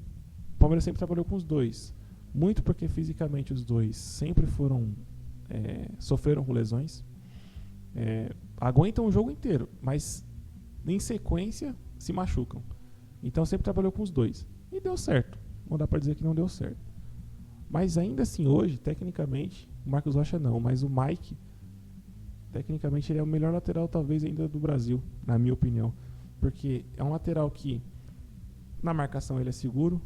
O Palmeiras sempre trabalhou com os dois. Muito porque fisicamente os dois sempre sofreram com lesões. Aguentam o jogo inteiro, mas em sequência se machucam. Então sempre trabalhou com os dois. E deu certo. Não dá pra dizer que não deu certo. Mas ainda assim hoje, tecnicamente, o Marcos Rocha não, mas o Mike, tecnicamente ele é o melhor lateral talvez ainda do Brasil, na minha opinião. Porque é um lateral que na marcação ele é seguro.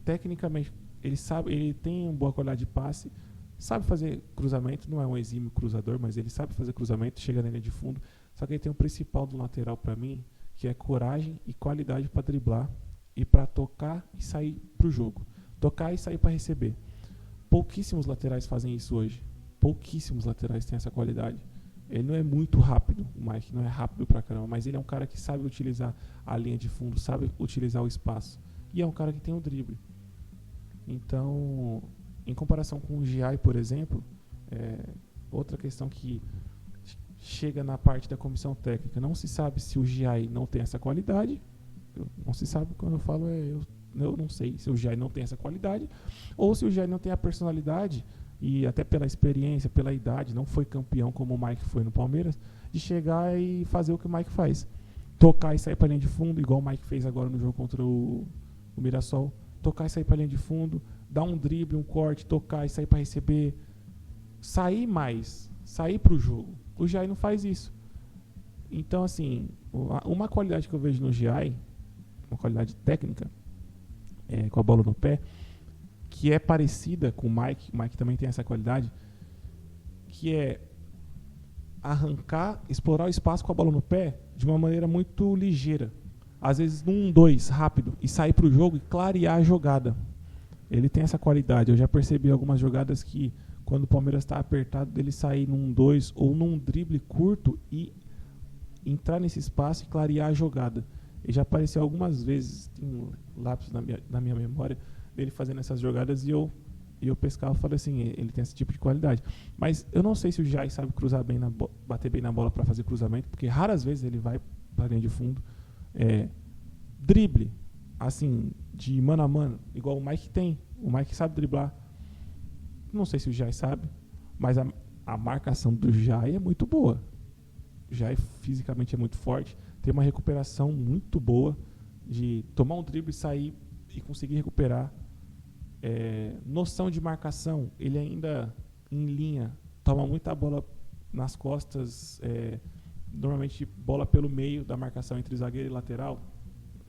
Tecnicamente ele tem uma boa qualidade de passe, sabe fazer cruzamento, não é um exímio cruzador, mas ele sabe fazer cruzamento, chega na linha de fundo. Só que ele tem o principal do lateral para mim, que é coragem e qualidade para driblar e para tocar e sair pro jogo. Tocar e sair para receber. Pouquíssimos laterais fazem isso hoje. Pouquíssimos laterais têm essa qualidade. Ele não é muito rápido, o Mike não é rápido pra caramba, mas ele é um cara que sabe utilizar a linha de fundo, sabe utilizar o espaço. E é um cara que tem o drible. Então, em comparação com o Giai, por exemplo, outra questão que chega na parte da comissão técnica, não se sabe se o Giai não tem essa qualidade. Não se sabe, quando eu falo, eu não sei se o Giai não tem essa qualidade, ou se o Giai não tem a personalidade, e até pela experiência, pela idade, não foi campeão como o Mike foi no Palmeiras, de chegar e fazer o que o Mike faz. Tocar e sair para a linha de fundo, igual o Mike fez agora no jogo contra o Mirassol. Tocar e sair para a linha de fundo, dar um drible, um corte, tocar e sair para receber. Sair mais, sair para o jogo. O Giai não faz isso. Então, assim, uma qualidade que eu vejo no Giai, uma qualidade técnica, com a bola no pé, que é parecida com o Mike também tem essa qualidade, que é arrancar, explorar o espaço com a bola no pé de uma maneira muito ligeira. Às vezes num 1-2, rápido, e sair para o jogo e clarear a jogada. Ele tem essa qualidade. Eu já percebi algumas jogadas que, quando o Palmeiras está apertado, dele sair num 1-2 ou num drible curto e entrar nesse espaço e clarear a jogada. Ele já apareceu algumas vezes, tem um lapso na minha memória, dele fazendo essas jogadas e eu pescava e falei assim, ele tem esse tipo de qualidade. Mas eu não sei se o Giai sabe cruzar bem bater bem na bola para fazer cruzamento, porque raras vezes ele vai para a linha de fundo. Drible, assim, de mano a mano, igual o Mike tem. O Mike sabe driblar. Não sei se o Giai sabe, mas a marcação do Giai é muito boa. O Giai fisicamente é muito forte, tem uma recuperação muito boa de tomar um drible, sair e conseguir recuperar. Noção de marcação, ele ainda em linha, toma muita bola nas costas, normalmente bola pelo meio da marcação entre zagueiro e lateral.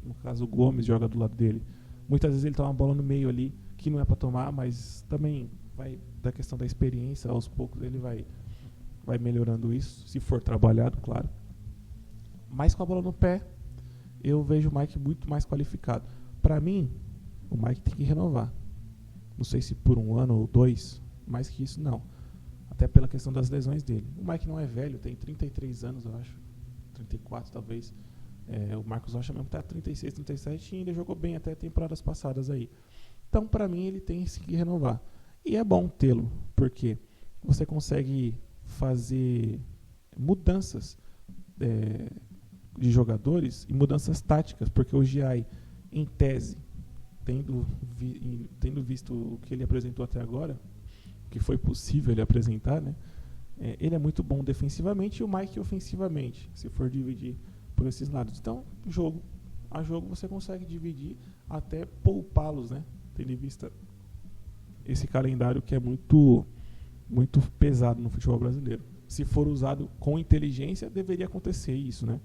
No caso o Gomes joga do lado dele, muitas vezes ele toma a bola no meio ali, que não é para tomar, mas também vai da questão da experiência, aos poucos ele vai melhorando isso, se for trabalhado, claro. Mas com a bola no pé, eu vejo o Mike muito mais qualificado. Para mim, o Mike tem que renovar. Não sei se por 1 ano ou 2, mais que isso não. Até pela questão das lesões dele. O Mike não é velho, tem 33 anos, eu acho. 34 talvez. O Marcos Rocha mesmo está 36, 37 e ainda jogou bem até temporadas passadas aí. Então, para mim, ele tem que renovar. E é bom tê-lo, porque você consegue fazer mudanças de jogadores e mudanças táticas, porque o Giai, em tese, tendo visto o que ele apresentou até agora, que foi possível ele apresentar, né? Ele é muito bom defensivamente e o Mike ofensivamente, se for dividir por esses lados. Então, jogo a jogo você consegue dividir até poupá-los, né? Tendo em vista esse calendário que é muito, muito pesado no futebol brasileiro. Se for usado com inteligência, deveria acontecer isso, né?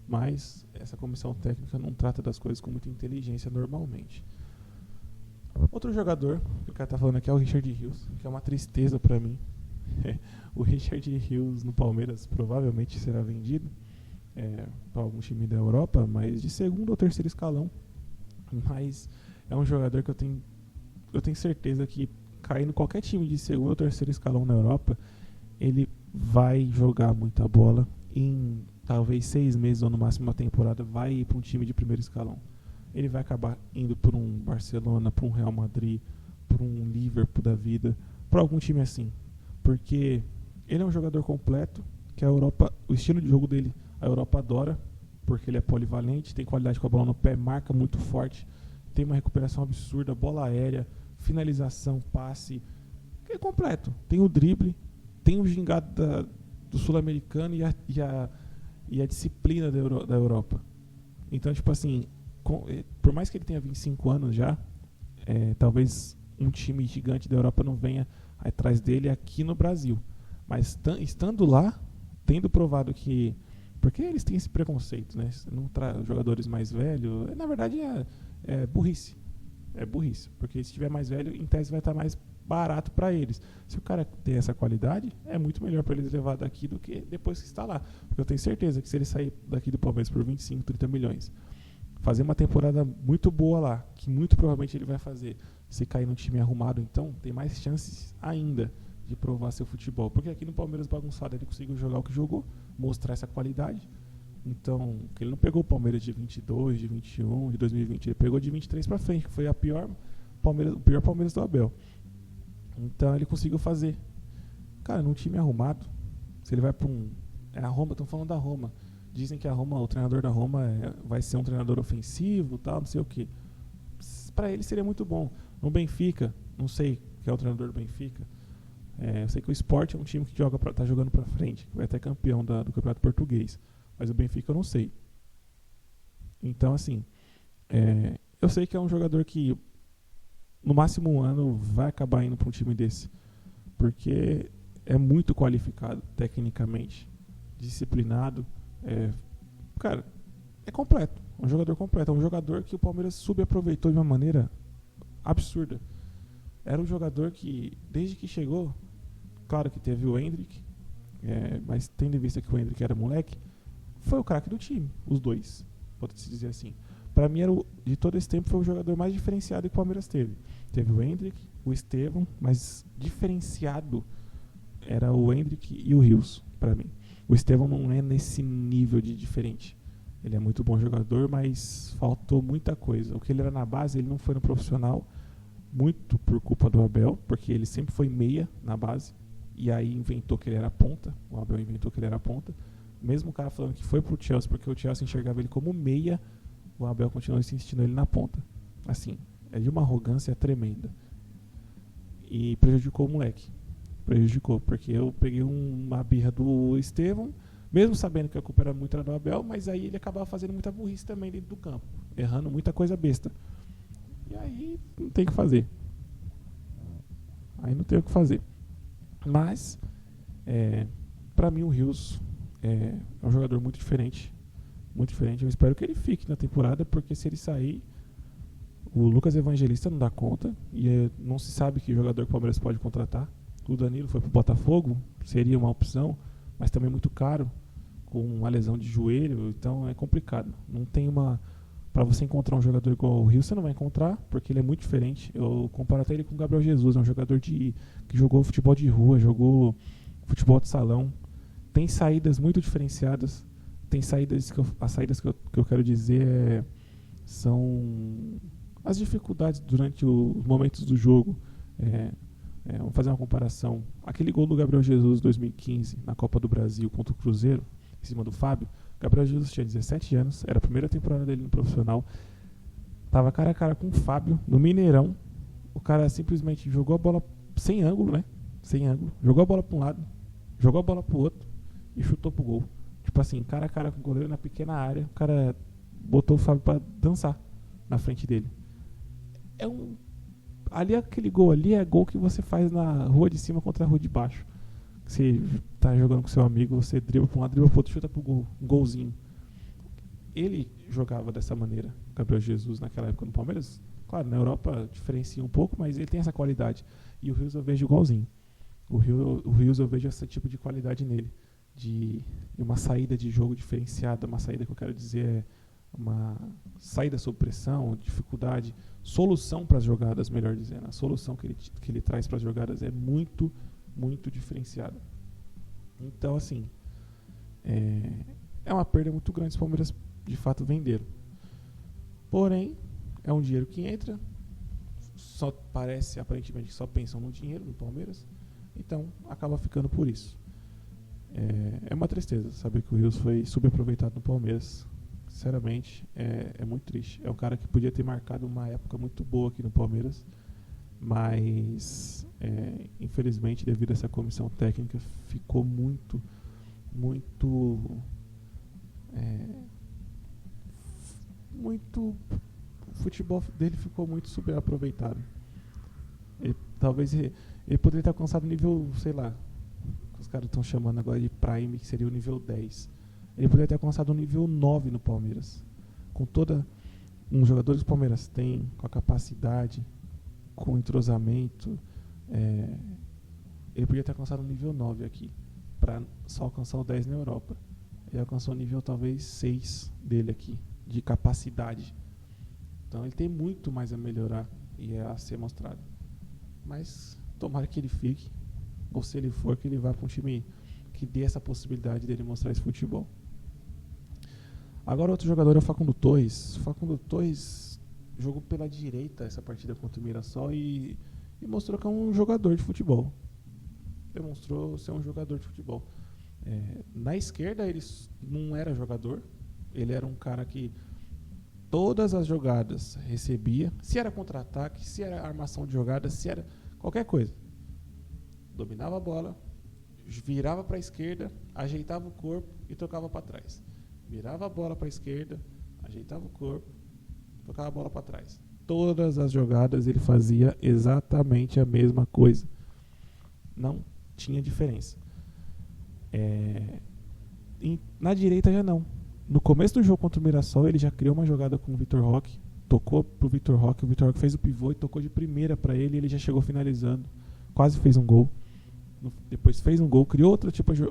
Mas essa comissão técnica não trata das coisas com muita inteligência normalmente. Outro jogador que o cara tá falando aqui é o Richard Rios, que é uma tristeza para mim. O Richard Rios no Palmeiras provavelmente será vendido para algum time da Europa, mas de segundo ou terceiro escalão. Mas é um jogador que eu tenho certeza que caindo qualquer time de segundo ou terceiro escalão na Europa, ele vai jogar muita bola. Em talvez 6 meses ou no máximo uma temporada, vai ir para um time de primeiro escalão. Ele vai acabar indo por um Barcelona, por um Real Madrid, por um Liverpool da vida, por algum time assim. Porque ele é um jogador completo, que a Europa, o estilo de jogo dele, a Europa adora, porque ele é polivalente, tem qualidade com a bola no pé, marca muito forte, tem uma recuperação absurda, bola aérea, finalização, passe, é completo. Tem o drible, tem o gingado do sul-americano e a disciplina da Europa. Então, tipo assim, por mais que ele tenha 25 anos já, talvez um time gigante da Europa não venha atrás dele aqui no Brasil. Mas estando lá, tendo provado que... Porque eles têm esse preconceito, né? Não jogadores mais velhos... Na verdade, é burrice. É burrice. Porque se estiver mais velho, em tese vai estar mais barato para eles. Se o cara tem essa qualidade, é muito melhor para eles levar daqui do que depois que está lá. Porque eu tenho certeza que se ele sair daqui do Palmeiras por 25, 30 milhões, fazer uma temporada muito boa lá, que muito provavelmente ele vai fazer, se cair num time arrumado, então tem mais chances ainda de provar seu futebol. Porque aqui no Palmeiras bagunçado ele conseguiu jogar o que jogou, mostrar essa qualidade. Então, ele não pegou o Palmeiras de 22, de 21, de 2020, ele pegou de 23 para frente, que foi o pior Palmeiras do Abel. Então ele conseguiu fazer. Cara, num time arrumado, se ele vai para a Roma, estão falando da Roma. Dizem que o treinador da Roma vai ser um treinador ofensivo, tal, não sei o que. Para ele seria muito bom. No Benfica, não sei quem é o treinador do Benfica. Eu sei que o Sport é um time que tá jogando para frente, que vai até campeão do Campeonato Português. Mas o Benfica eu não sei. Então, assim, eu sei que é um jogador que no máximo 1 ano vai acabar indo para um time desse. Porque é muito qualificado tecnicamente, disciplinado. Cara, é completo. É um jogador completo. É um jogador que o Palmeiras subaproveitou de uma maneira absurda. Era um jogador que, desde que chegou, claro que teve o Endrick, mas tendo em vista que o Endrick era moleque, foi o craque do time, os dois, pode-se dizer assim. Para mim, de todo esse tempo, foi o jogador mais diferenciado que o Palmeiras teve. Teve o Endrick, o Estevão, mas diferenciado era o Endrick e o Rios, para mim. O Estevão não é nesse nível de diferente. Ele é muito bom jogador, mas faltou muita coisa. O que ele era na base, ele não foi no profissional, muito por culpa do Abel, porque ele sempre foi meia na base, e aí inventou que ele era ponta. O Abel inventou que ele era ponta. Mesmo o cara falando que foi pro Chelsea, porque o Chelsea enxergava ele como meia, o Abel continuou insistindo ele na ponta. Assim, é de uma arrogância tremenda. E prejudicou o moleque. Prejudicou, porque eu peguei uma birra do Estevão, mesmo sabendo que a culpa era muito do Abel, mas aí ele acabava fazendo muita burrice também dentro do campo, errando muita coisa besta. E aí não tem o que fazer. Aí não tem o que fazer. Mas, pra mim o Rios é um jogador muito diferente. Muito diferente. Eu espero que ele fique na temporada, porque se ele sair, O Lucas Evangelista não dá conta e não se sabe que jogador que o Palmeiras pode contratar. O Danilo foi pro Botafogo, seria uma opção, mas também muito caro, com uma lesão de joelho, então é complicado. Não tem uma... Para você encontrar um jogador igual o Rio, você não vai encontrar, porque ele é muito diferente. Eu comparo até ele com o Gabriel Jesus, é um jogador que jogou futebol de rua, jogou futebol de salão, tem saídas muito diferenciadas, tem saídas as saídas que eu quero dizer são as dificuldades durante os momentos do jogo. Vamos fazer uma comparação. Aquele gol do Gabriel Jesus 2015 na Copa do Brasil contra o Cruzeiro, em cima do Fábio, Gabriel Jesus tinha 17 anos, era a primeira temporada dele no profissional, tava cara a cara com o Fábio no Mineirão. O cara simplesmente jogou a bola sem ângulo, né? Sem ângulo, jogou a bola para um lado, jogou a bola pro outro e chutou pro gol. Tipo assim, cara a cara com o goleiro na pequena área, o cara botou o Fábio pra dançar na frente dele. Aquele gol ali é gol que você faz na rua de cima contra a rua de baixo. Você tá jogando com seu amigo, você dribla pra um lado, dribla pro outro, chuta pro gol, um golzinho. Ele jogava dessa maneira, Gabriel Jesus, naquela época no Palmeiras. Claro, na Europa diferencia um pouco, mas ele tem essa qualidade. E o Rios eu vejo igualzinho. O Rios eu vejo esse tipo de qualidade nele. De uma saída de jogo diferenciada, uma saída que eu quero dizer é uma saída sob pressão, dificuldade, solução para as jogadas, melhor dizendo. A solução que ele traz para as jogadas é muito, muito diferenciada. Então, assim, é uma perda muito grande se o Palmeiras de fato vender. Porém, é um dinheiro que entra, só parece, aparentemente, que só pensam no dinheiro no Palmeiras, então acaba ficando por isso. É uma tristeza saber que o Rios foi subaproveitado no Palmeiras. Sinceramente, é muito triste. É um cara que podia ter marcado uma época muito boa aqui no Palmeiras, mas infelizmente, devido a essa comissão técnica, ficou muito o futebol dele ficou muito subaproveitado. Talvez ele poderia ter alcançado o nível, sei lá, que os caras estão chamando agora de Prime, que seria o nível 10. Ele poderia ter alcançado o nível 9 no Palmeiras. Com toda os jogadores que o Palmeiras tem, com a capacidade, com o entrosamento, ele poderia ter alcançado o nível 9 aqui, para só alcançar o 10 na Europa. Ele alcançou o nível talvez 6 dele aqui, de capacidade. Então ele tem muito mais a melhorar e a ser mostrado. Mas tomara que ele fique, ou se ele for, que ele vá para um time que dê essa possibilidade dele mostrar esse futebol. Agora outro jogador é o Facundo Torres. O Facundo Torres jogou pela direita essa partida contra o Mirassol e mostrou que é um jogador de futebol. Demonstrou ser um jogador de futebol. Na esquerda ele não era jogador. Ele era um cara que todas as jogadas recebia. Se era contra-ataque, se era armação de jogadas, se era qualquer coisa. Dominava a bola, virava para a esquerda, ajeitava o corpo e tocava para trás. Virava a bola para a esquerda, ajeitava o corpo, tocava a bola para trás. Todas as jogadas ele fazia exatamente a mesma coisa. Não tinha diferença. Na direita já não. No começo do jogo contra o Mirassol, ele já criou uma jogada com o Vitor Roque, tocou pro Vitor Roque, o Vitor Roque fez o pivô e tocou de primeira para ele, e ele já chegou finalizando, quase fez um gol. Depois fez um gol, criou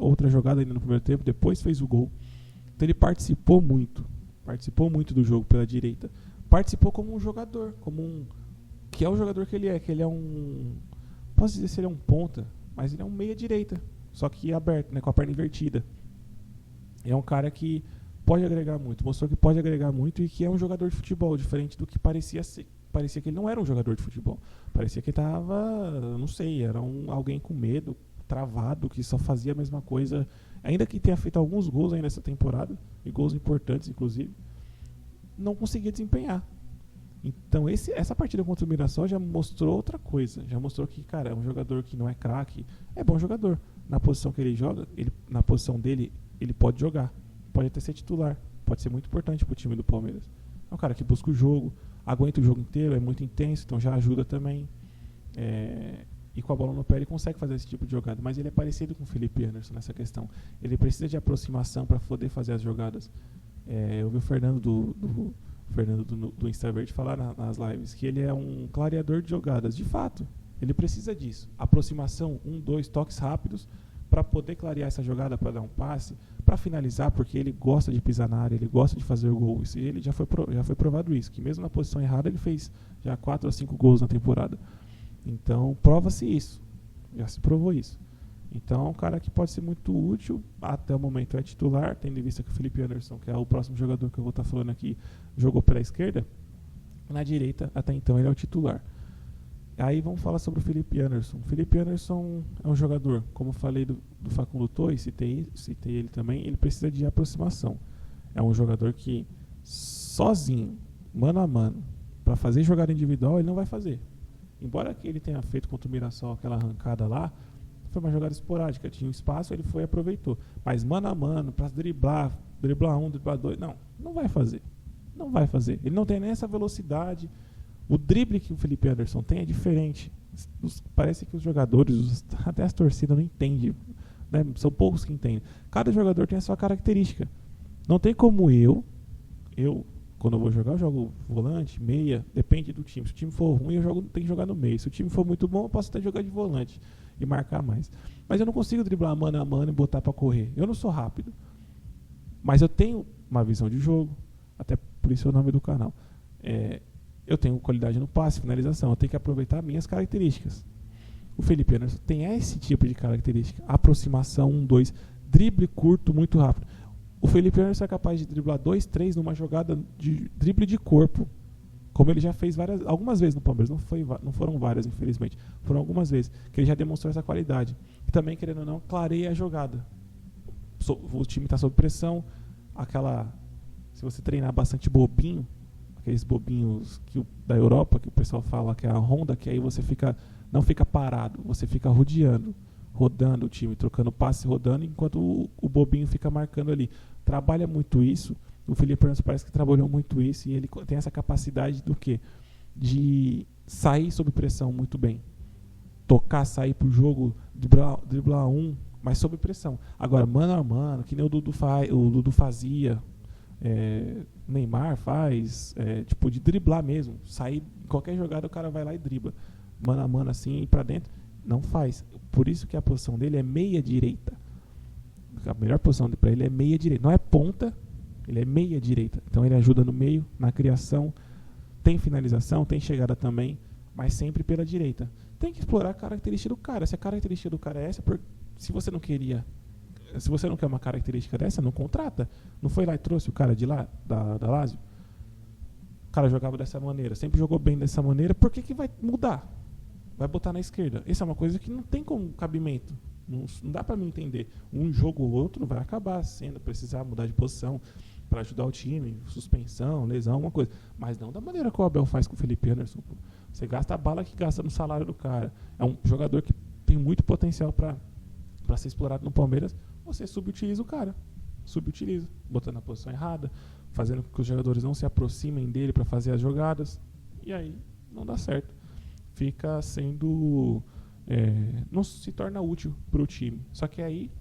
outra jogada ainda no primeiro tempo, depois fez o gol. Então ele participou muito do jogo pela direita. Participou como um jogador, que é o jogador que ele é posso dizer se ele é um ponta, mas ele é um meia-direita, só que aberto, né, com a perna invertida. É um cara que pode agregar muito, mostrou que pode agregar muito e que é um jogador de futebol, diferente do que parecia ser. Parecia que ele não era um jogador de futebol. Parecia que ele estava, não sei, era alguém com medo, travado, que só fazia a mesma coisa. Ainda que tenha feito alguns gols ainda nessa temporada, e gols importantes, inclusive, não conseguia desempenhar. Então, essa partida contra o Mirassol já mostrou outra coisa. Já mostrou que, cara, é um jogador que não é craque, é bom jogador. Na posição que ele joga, na posição dele, ele pode jogar. Pode até ser titular. Pode ser muito importante para o time do Palmeiras. É um cara que busca o jogo, aguenta o jogo inteiro, é muito intenso, então já ajuda também. E com a bola no pé ele consegue fazer esse tipo de jogada. Mas ele é parecido com o Felipe Anderson nessa questão. Ele precisa de aproximação para poder fazer as jogadas. Eu vi o Fernando o Fernando do Insta Verde falar nas lives, que ele é um clareador de jogadas. De fato, ele precisa disso. Aproximação, 1, 2 toques rápidos para poder clarear essa jogada, para dar um passe, para finalizar, porque ele gosta de pisar na área, ele gosta de fazer o gol. E ele já foi provado isso, que mesmo na posição errada ele fez já 4 ou 5 gols na temporada. Então, prova-se isso. Já se provou isso. Então, é um cara que pode ser muito útil, até o momento é titular, tendo em vista que o Felipe Anderson, que é o próximo jogador que eu vou estar falando aqui, jogou pela esquerda. Na direita, até então, ele é o titular. Aí vamos falar sobre o Felipe Anderson. O Felipe Anderson é um jogador, como eu falei do Facundo Torres, citei ele também, ele precisa de aproximação. É um jogador que sozinho, mano a mano, para fazer jogada individual, ele não vai fazer. Embora que ele tenha feito contra o Mirassol aquela arrancada lá, foi uma jogada esporádica, tinha um espaço, ele foi e aproveitou. Mas mano a mano, para driblar 1, driblar 2, não vai fazer. Não vai fazer. Ele não tem nem essa velocidade. O drible que o Felipe Anderson tem é diferente. Parece que os jogadores, até as torcidas não entendem, né? São poucos que entendem. Cada jogador tem a sua característica. Não tem como eu quando eu vou jogar, eu jogo volante, meia, depende do time. Se o time for ruim, tenho que jogar no meio. Se o time for muito bom, eu posso até jogar de volante e marcar mais. Mas eu não consigo driblar mano a mano e botar para correr. Eu não sou rápido. Mas eu tenho uma visão de jogo, até por isso é o nome do canal. Eu tenho qualidade no passe, finalização. Eu tenho que aproveitar minhas características. O Felipe Anderson tem esse tipo de característica. Aproximação, 1, 2, drible curto, muito rápido. O Felipe Anderson é capaz de driblar 2, 3 numa jogada de drible de corpo. Como ele já fez algumas vezes no Palmeiras. Não foram várias, infelizmente. Foram algumas vezes que ele já demonstrou essa qualidade. E também, querendo ou não, clareia a jogada. O time está sob pressão. Se você treinar bastante bobinho, aqueles bobinhos da Europa, que o pessoal fala que é a Honda, que aí você não fica parado, você fica rodando o time, trocando passe, rodando, enquanto o bobinho fica marcando ali. Trabalha muito isso. O Felipe Anderson parece que trabalhou muito isso, e ele tem essa capacidade do quê? De sair sob pressão muito bem. Sair pro jogo, driblar mas sob pressão. Agora, mano a mano, que nem o Dudu fazia, Neymar faz, tipo de driblar mesmo, sair em qualquer jogada o cara vai lá e dribla, mano a mano assim, ir pra dentro, não faz. Por isso que a posição dele é meia direita. A melhor posição para ele é meia direita, não é ponta, ele é meia direita. Então ele ajuda no meio, na criação, tem finalização, tem chegada também, mas sempre pela direita. Tem que explorar a característica do cara. Se a característica do cara é essa, se você não quer uma característica dessa, não contrata. Não foi lá e trouxe o cara de lá, da Lazio? O cara jogava dessa maneira, sempre jogou bem dessa maneira, por que vai mudar? Vai botar na esquerda. Essa é uma coisa que não tem como cabimento. Não dá pra mim entender. Um jogo ou outro vai acabar sendo, precisar mudar de posição para ajudar o time, suspensão, lesão, alguma coisa. Mas não da maneira que o Abel faz com o Felipe Anderson. Pô. Você gasta a bala que gasta no salário do cara. É um jogador que tem muito potencial para ser explorado no Palmeiras. Você subutiliza o cara. Subutiliza. Botando na posição errada, fazendo com que os jogadores não se aproximem dele para fazer as jogadas. E aí não dá certo. Fica sendo... não se torna útil para o time. Só que aí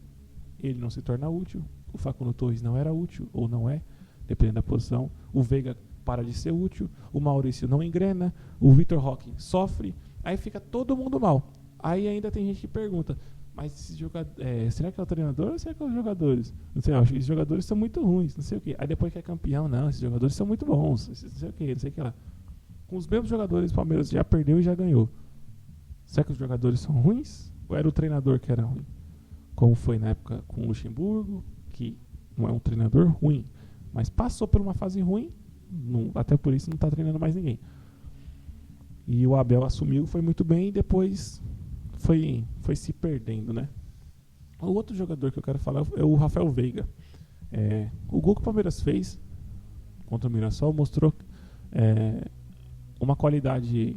ele não se torna útil. O Facundo Torres não era útil, ou não é, dependendo da posição. O Veiga para de ser útil. O Maurício não engrena. O Vitor Roque sofre. Aí fica todo mundo mal. Aí ainda tem gente que pergunta, mas será que é o treinador ou será que é os jogadores? Não sei, eu acho que os jogadores são muito ruins, não sei o quê. Aí depois que é campeão, não, esses jogadores são muito bons, não sei o quê, não sei o que lá. Com os mesmos jogadores, o Palmeiras já perdeu e já ganhou. Será que os jogadores são ruins? Ou era o treinador que era ruim? Como foi na época com o Luxemburgo, que não é um treinador ruim, mas passou por uma fase ruim, até por isso não está treinando mais ninguém. E o Abel assumiu, foi muito bem, e depois foi se perdendo, né? O outro jogador que eu quero falar é o Rafael Veiga. O gol que o Palmeiras fez contra o Mirassol mostrou uma qualidade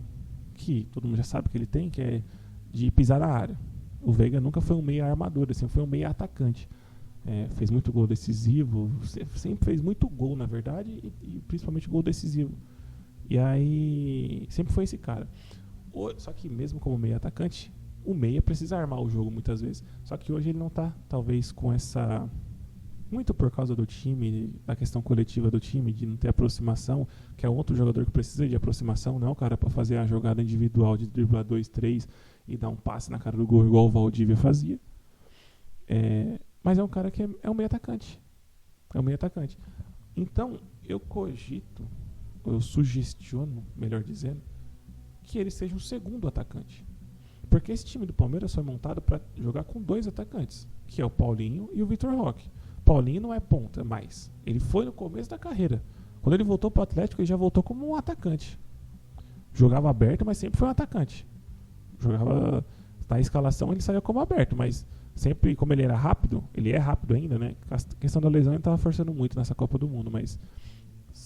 que todo mundo já sabe que ele tem, que é de pisar na área. O Veiga nunca foi um meia armador, assim, foi um meia atacante. Fez muito gol decisivo, sempre fez muito gol, na verdade, e principalmente gol decisivo. E aí, sempre foi esse cara. Só que mesmo como meia atacante, o meia precisa armar o jogo muitas vezes. Só que hoje ele não tá, talvez, com essa muito por causa do time, da questão coletiva do time, de não ter aproximação, que é outro jogador que precisa de aproximação, não é o cara para fazer a jogada individual de driblar 2, 3 e dar um passe na cara do gol igual o Valdívia fazia. Mas é um cara que é um meio atacante. É um meio atacante. Então, eu sugestiono, melhor dizendo, que ele seja um segundo atacante. Porque esse time do Palmeiras foi montado para jogar com 2 atacantes, que é o Paulinho e o Vitor Roque. Paulinho não é ponta mais. Ele foi no começo da carreira. Quando ele voltou para o Atlético, ele já voltou como um atacante. Jogava aberto, mas sempre foi um atacante. Jogava na escalação, ele saía como aberto, mas sempre, como ele era rápido, ele é rápido ainda, né? A questão da lesão ele estava forçando muito nessa Copa do Mundo, mas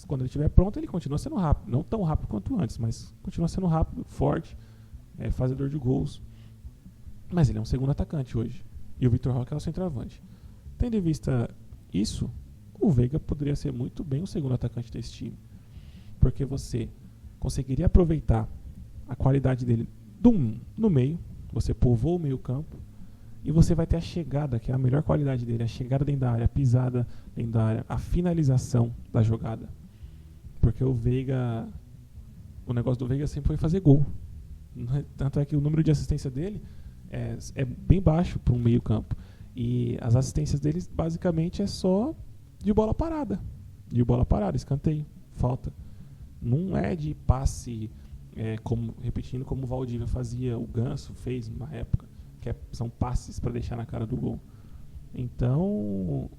quando ele estiver pronto, ele continua sendo rápido. Não tão rápido quanto antes, mas continua sendo rápido, forte, fazedor de gols. Mas ele é um segundo atacante hoje. E o Vitor Roque é o centroavante. Tendo em vista isso, o Veiga poderia ser muito bem o segundo atacante desse time. Porque você conseguiria aproveitar a qualidade dele no meio, você povoa o meio campo, e você vai ter a chegada, que é a melhor qualidade dele, a chegada dentro da área, a pisada dentro da área, a finalização da jogada. Porque o negócio do Veiga sempre foi fazer gol. Tanto é que o número de assistência dele é bem baixo para um meio campo. E as assistências dele basicamente é só de bola parada. Escanteio, falta. Não é de passe, repetindo como o Valdívia fazia, o Ganso fez na época, que são passes para deixar na cara do gol. Então,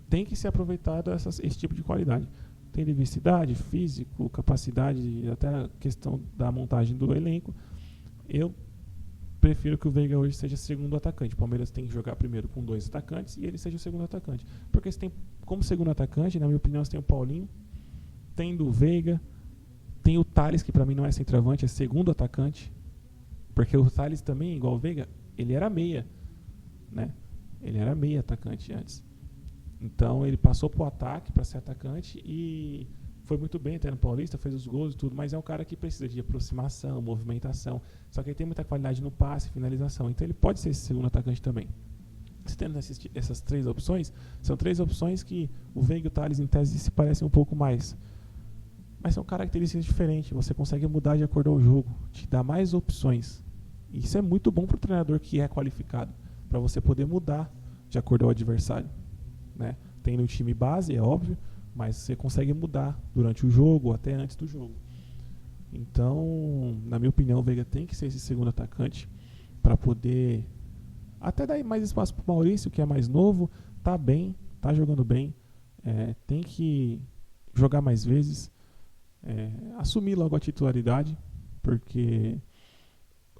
tem que se aproveitar esse tipo de qualidade. Tem diversidade, físico, capacidade, até a questão da montagem do elenco. Eu prefiro que o Veiga hoje seja segundo atacante. O Palmeiras tem que jogar primeiro com 2 atacantes e ele seja o segundo atacante. Porque você tem, como segundo atacante, na minha opinião, você tem o Paulinho, tem o Veiga, tem o Thales, que pra mim não é centroavante, é segundo atacante. Porque o Thales também, igual o Veiga, ele era meia, né? Ele era meia atacante antes. Então ele passou pro ataque para ser atacante e foi muito bem até no Paulista, fez os gols e tudo, mas é um cara que precisa de aproximação, movimentação. Só que ele tem muita qualidade no passe, finalização. Então ele pode ser esse segundo atacante também. Se tendo essas 3 opções, são 3 opções que o Veiga e o Thales em tese se parecem um pouco mais. Mas são características diferentes. Você consegue mudar de acordo ao jogo, te dá mais opções. E isso é muito bom para o treinador que é qualificado, para você poder mudar de acordo ao adversário, né? Tem no time base, é óbvio, mas você consegue mudar durante o jogo ou até antes do jogo. Então, na minha opinião, o Veiga tem que ser esse segundo atacante para poder até dar mais espaço para o Maurício, que é mais novo, tá bem, tá jogando bem, tem que jogar mais vezes, assumir logo a titularidade, porque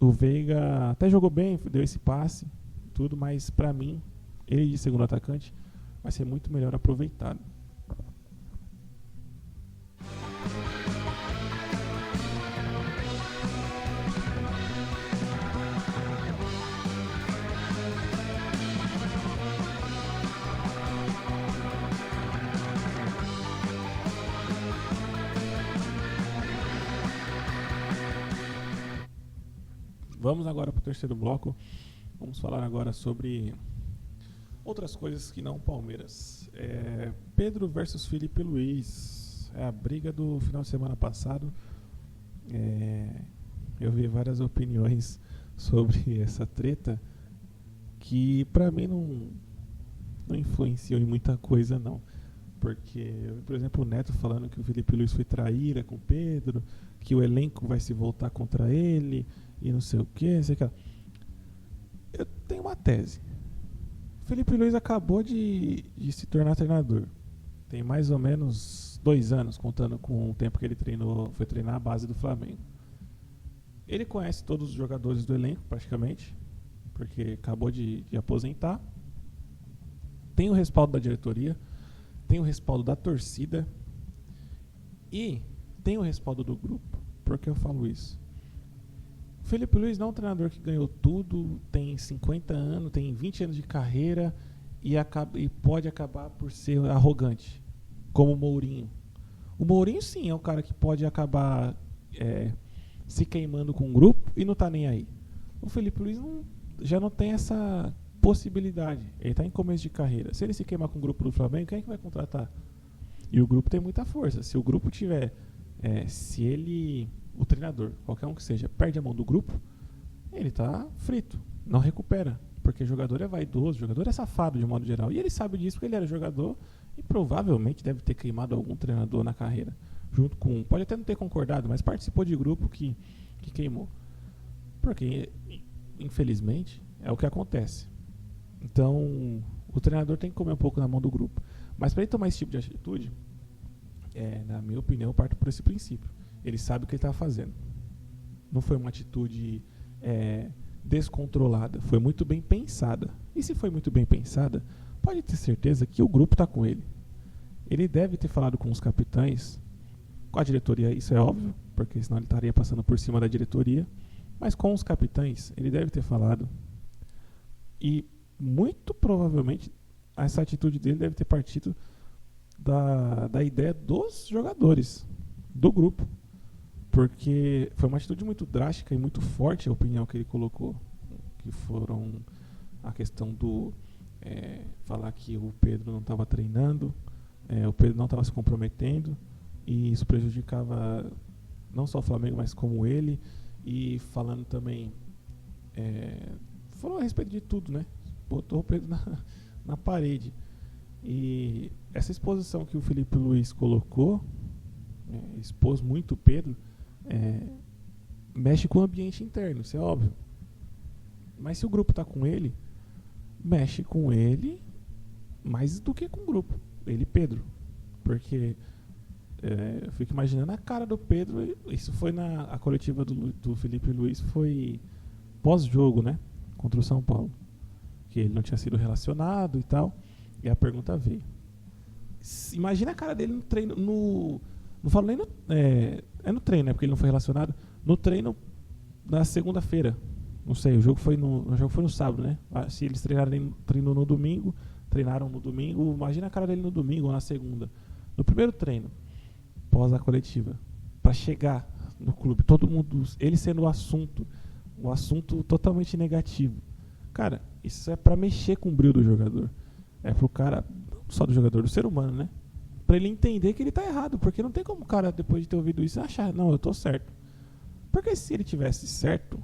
o Veiga até jogou bem, deu esse passe, tudo, mas para mim, ele de segundo atacante vai ser muito melhor aproveitado. Vamos agora para o terceiro bloco. Vamos falar agora sobre outras coisas que não Palmeiras. Pedro versus Felipe Luiz. É a briga do final de semana passado. Eu vi várias opiniões sobre essa treta que pra mim não influenciou em muita coisa não. Porque, por exemplo, o Neto falando que o Felipe Luiz foi traíra com o Pedro, que o elenco vai se voltar contra ele e não sei o que, sei que. Eu tenho uma tese. O Felipe Luiz acabou de se tornar treinador. Tem mais ou menos 2 anos, contando com o tempo que ele foi treinar a base do Flamengo. Ele conhece todos os jogadores do elenco, praticamente, porque acabou de aposentar. Tem o respaldo da diretoria, tem o respaldo da torcida e tem o respaldo do grupo. Por que eu falo isso? O Felipe Luiz não é um treinador que ganhou tudo, tem 50 anos, tem 20 anos de carreira e pode acabar por ser arrogante, como o Mourinho. O Mourinho sim é um cara que pode acabar se queimando com o grupo e não tá nem aí. O Felipe Luiz já não tem essa possibilidade. Ele está em começo de carreira. Se ele se queimar com o grupo do Flamengo, quem é que vai contratar? E o grupo tem muita força. Se o grupo tiver... se ele... O treinador, qualquer um que seja, perde a mão do grupo, ele está frito. Não recupera. Porque jogador é vaidoso, jogador é safado de modo geral. E ele sabe disso porque ele era jogador e provavelmente deve ter queimado algum treinador na carreira. Junto com... Pode até não ter concordado, mas participou de grupo que queimou. Porque, infelizmente, é o que acontece. Então, o treinador tem que comer um pouco na mão do grupo. Mas para ele tomar esse tipo de atitude, na minha opinião, eu parto por esse princípio. Ele sabe o que ele está fazendo. Não foi uma atitude descontrolada. Foi muito bem pensada. E se foi muito bem pensada, pode ter certeza que o grupo está com ele. Ele deve ter falado com os capitães, com a diretoria, isso é óbvio, porque senão ele estaria passando por cima da diretoria. Mas com os capitães, ele deve ter falado. E muito provavelmente essa atitude dele deve ter partido da ideia dos jogadores, do grupo. Porque foi uma atitude muito drástica e muito forte a opinião que ele colocou. Que foram a questão do falar que o Pedro não estava treinando, o Pedro não estava se comprometendo, e isso prejudicava não só o Flamengo, mas como ele. E falando também, falou a respeito de tudo, né? Botou o Pedro na parede. E essa exposição que o Felipe Luiz colocou, expôs muito o Pedro, mexe com o ambiente interno, isso é óbvio. Mas se o grupo está com ele, mexe com ele mais do que com o grupo. Ele e Pedro. Porque eu fico imaginando a cara do Pedro. Isso foi a coletiva do Felipe Luiz, foi pós-jogo, né? Contra o São Paulo. Que ele não tinha sido relacionado e tal. E a pergunta veio. Imagina a cara dele no treino. Não falo nem no. No treino, né? Porque ele não foi relacionado. No treino na segunda-feira. Não sei, o jogo foi no sábado, né? Se eles treinaram no domingo, treinaram no domingo. Imagina a cara dele no domingo ou na segunda. No primeiro treino, pós a coletiva, para chegar no clube, todo mundo, ele sendo um assunto totalmente negativo. Cara, isso é para mexer com o brilho do jogador. É pro cara, não só do jogador, do ser humano, né? Pra ele entender que ele tá errado, porque não tem como o cara, depois de ter ouvido isso, achar, não, eu tô certo. Porque se ele tivesse certo,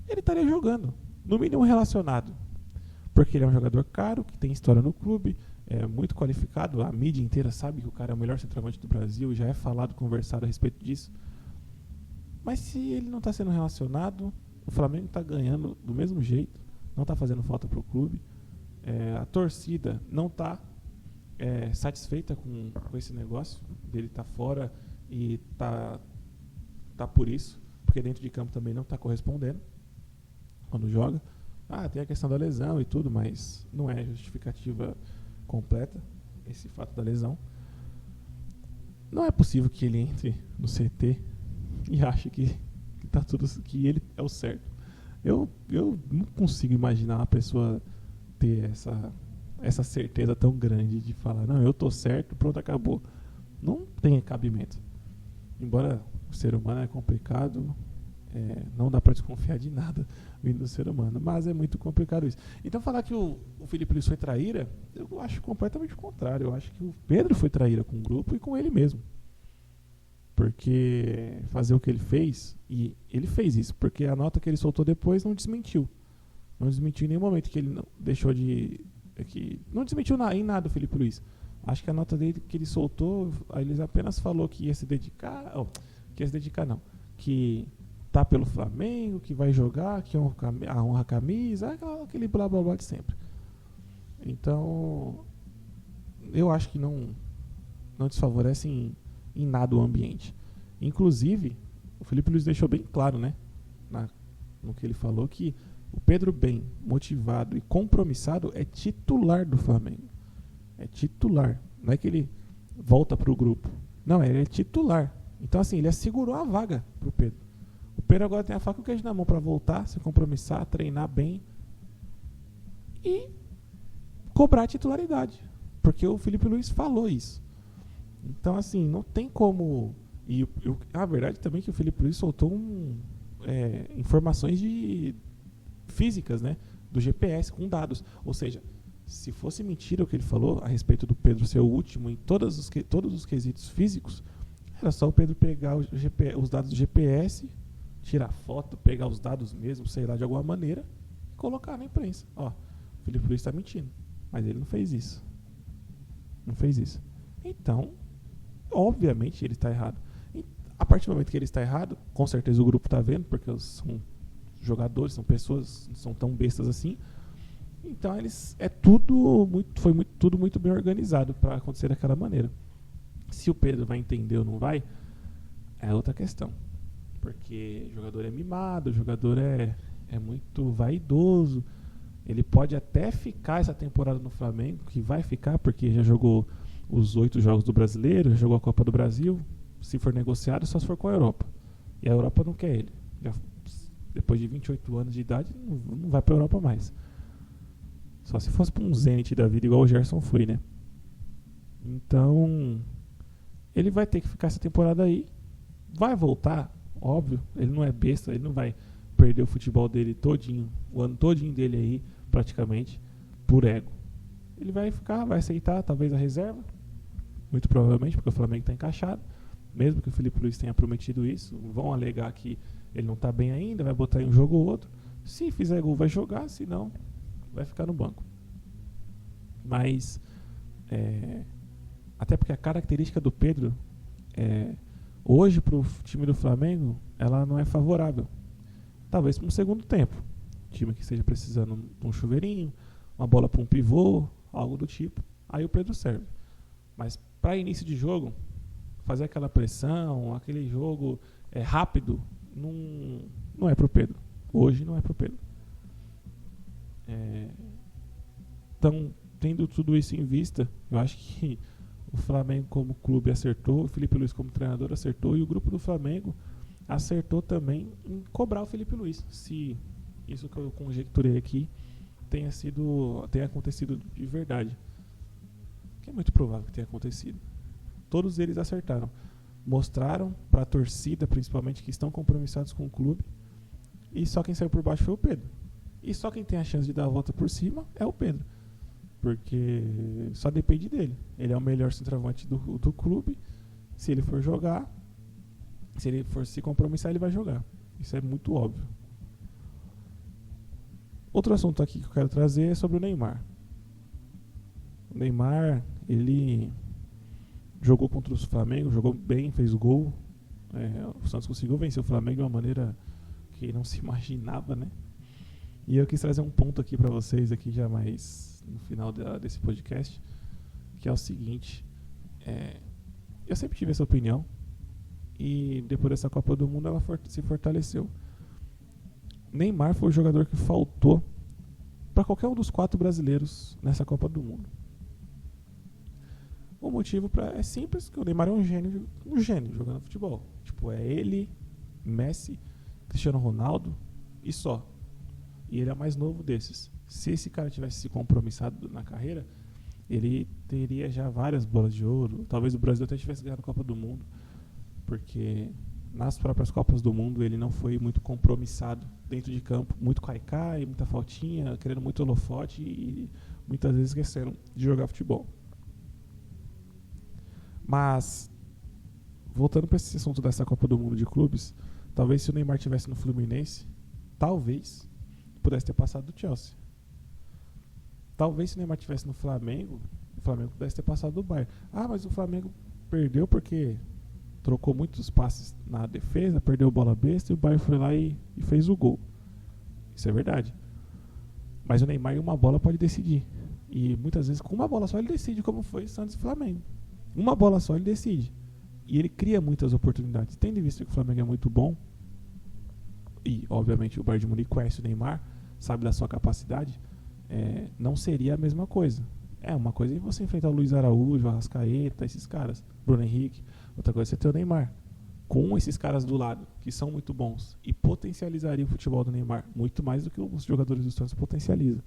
ele estaria jogando, no mínimo relacionado. Porque ele é um jogador caro, que tem história no clube, é muito qualificado, a mídia inteira sabe que o cara é o melhor centroavante do Brasil, já é falado, conversado a respeito disso. Mas se ele não está sendo relacionado, o Flamengo está ganhando do mesmo jeito, não está fazendo falta para o clube, a torcida não está satisfeita com esse negócio dele estar fora e tá por isso, porque dentro de campo também não está correspondendo quando joga. Tem a questão da lesão e tudo, mas não é justificativa completa esse fato da lesão. Não é possível que ele entre no CT e ache que tá tudo, que ele é o certo. Eu não consigo imaginar uma pessoa ter essa certeza tão grande de falar, não, eu tô certo, pronto, acabou. Não tem cabimento. Embora o ser humano é complicado, não dá para desconfiar de nada vindo do ser humano, mas é muito complicado isso. Então falar que o Felipe Luiz foi traíra, eu acho completamente o contrário. Eu acho que o Pedro foi traíra com o grupo e com ele mesmo. Porque fazer o que ele fez, e ele fez isso, porque a nota que ele soltou depois não desmentiu. Não desmentiu em nenhum momento que ele não deixou de... não desmentiu em nada o Felipe Luiz. Acho que a nota dele que ele soltou, ele apenas falou que ia se dedicar... que tá pelo Flamengo, que vai jogar, que honra a camisa, aquele blá blá blá de sempre. Então, eu acho que não desfavorece em nada o ambiente. Inclusive, o Felipe Luiz deixou bem claro, né, no que ele falou, que o Pedro, bem motivado e compromissado, é titular do Flamengo. É titular. Não é que ele volta pro grupo. Não, ele é titular. Então, assim, ele assegurou a vaga pro Pedro. O Pedro agora tem a faca e o queijo na mão para voltar, se compromissar, treinar bem e cobrar a titularidade. Porque o Felipe Luiz falou isso. Então, assim, não tem como... E a verdade também é que o Felipe Luiz soltou informações físicas, né? do GPS com dados. Ou seja, se fosse mentira o que ele falou a respeito do Pedro ser o último em todos os quesitos físicos, era só o Pedro pegar os dados do GPS, tirar foto, pegar os dados mesmo, sei lá, de alguma maneira, e colocar na imprensa. Ó, o Felipe Luiz está mentindo. Mas ele não fez isso. Não fez isso. Então, obviamente ele está errado. E a partir do momento que ele está errado, com certeza o grupo está vendo, porque são jogadores, são pessoas, não são tão bestas assim. Então foi tudo muito bem organizado para acontecer daquela maneira. Se o Pedro vai entender ou não vai, é outra questão. Porque o jogador é mimado, o jogador é muito vaidoso. Ele pode até ficar essa temporada no Flamengo, que vai ficar, porque já jogou os 8 jogos do Brasileiro, já jogou a Copa do Brasil. Se for negociado, só se for com a Europa. E a Europa não quer ele. Depois de 28 anos de idade, não vai para a Europa mais. Só se fosse para um Zenit da vida, igual o Gerson foi, né? Então, ele vai ter que ficar essa temporada aí. Vai voltar, óbvio. Ele não é besta, ele não vai perder o futebol dele todinho, o ano todinho dele aí, praticamente, por ego. Ele vai ficar, vai aceitar talvez a reserva, muito provavelmente, porque o Flamengo está encaixado, mesmo que o Felipe Luiz tenha prometido isso. Vão alegar que ele não está bem ainda, vai botar em um jogo ou outro. Se fizer gol vai jogar, se não, vai ficar no banco. Mas até porque a característica do Pedro hoje para o time do Flamengo, ela não é favorável. Talvez para um segundo tempo, time que esteja precisando de um chuveirinho, uma bola para um pivô, algo do tipo, aí o Pedro serve. Mas para início de jogo, fazer aquela pressão, aquele jogo rápido, não é para o Pedro. Hoje não é para o Pedro. Então, tendo tudo isso em vista, eu acho que o Flamengo como clube acertou, o Felipe Luiz como treinador acertou, e o grupo do Flamengo acertou também em cobrar o Felipe Luiz. Se isso que eu conjecturei aqui tenha acontecido de verdade, que é muito provável que tenha acontecido. Todos eles acertaram, mostraram para a torcida principalmente que estão compromissados com o clube, e só quem saiu por baixo foi o Pedro. E só quem tem a chance de dar a volta por cima é o Pedro, porque só depende dele. Ele é o melhor centroavante do clube. Se ele for jogar, se ele for se compromissar, ele vai jogar. Isso é muito óbvio. Outro assunto aqui que eu quero trazer é sobre o Neymar. O Neymar, ele jogou contra o Flamengo, jogou bem, fez gol. O Santos conseguiu vencer o Flamengo de uma maneira que não se imaginava, né? E eu quis trazer um ponto aqui para vocês, aqui já mais no final desse podcast, que é o seguinte. Eu sempre tive essa opinião, e depois dessa Copa do Mundo ela se fortaleceu. Neymar foi o jogador que faltou para qualquer um dos 4 brasileiros nessa Copa do Mundo. O motivo é simples, que o Neymar é um gênio jogando futebol. Tipo, é ele, Messi, Cristiano Ronaldo e só. E ele é o mais novo desses. Se esse cara tivesse se compromissado na carreira, ele teria já várias bolas de ouro. Talvez o Brasil até tivesse ganhado a Copa do Mundo, porque nas próprias Copas do Mundo ele não foi muito compromissado dentro de campo. Muito caicai, muita faltinha, querendo muito holofote e muitas vezes esqueceram de jogar futebol. Mas, voltando para esse assunto dessa Copa do Mundo de clubes, talvez se o Neymar estivesse no Fluminense, talvez pudesse ter passado do Chelsea. Talvez se o Neymar estivesse no Flamengo, o Flamengo pudesse ter passado do Bayern. Mas o Flamengo perdeu porque trocou muitos passes na defesa, perdeu bola besta, e o Bayern foi lá e fez o gol. Isso é verdade. Mas o Neymar em uma bola pode decidir. E muitas vezes com uma bola só ele decide, como foi Santos e Flamengo. Uma bola só ele decide. E ele cria muitas oportunidades. Tendo em vista que o Flamengo é muito bom, e obviamente o Bayern de Munique conhece o Neymar, sabe da sua capacidade, não seria a mesma coisa. Uma coisa é você enfrentar o Luiz Araújo, o Arrascaeta, esses caras, Bruno Henrique. Outra coisa é você ter o Neymar. Com esses caras do lado, que são muito bons, e potencializaria o futebol do Neymar muito mais do que os jogadores do Santos potencializam.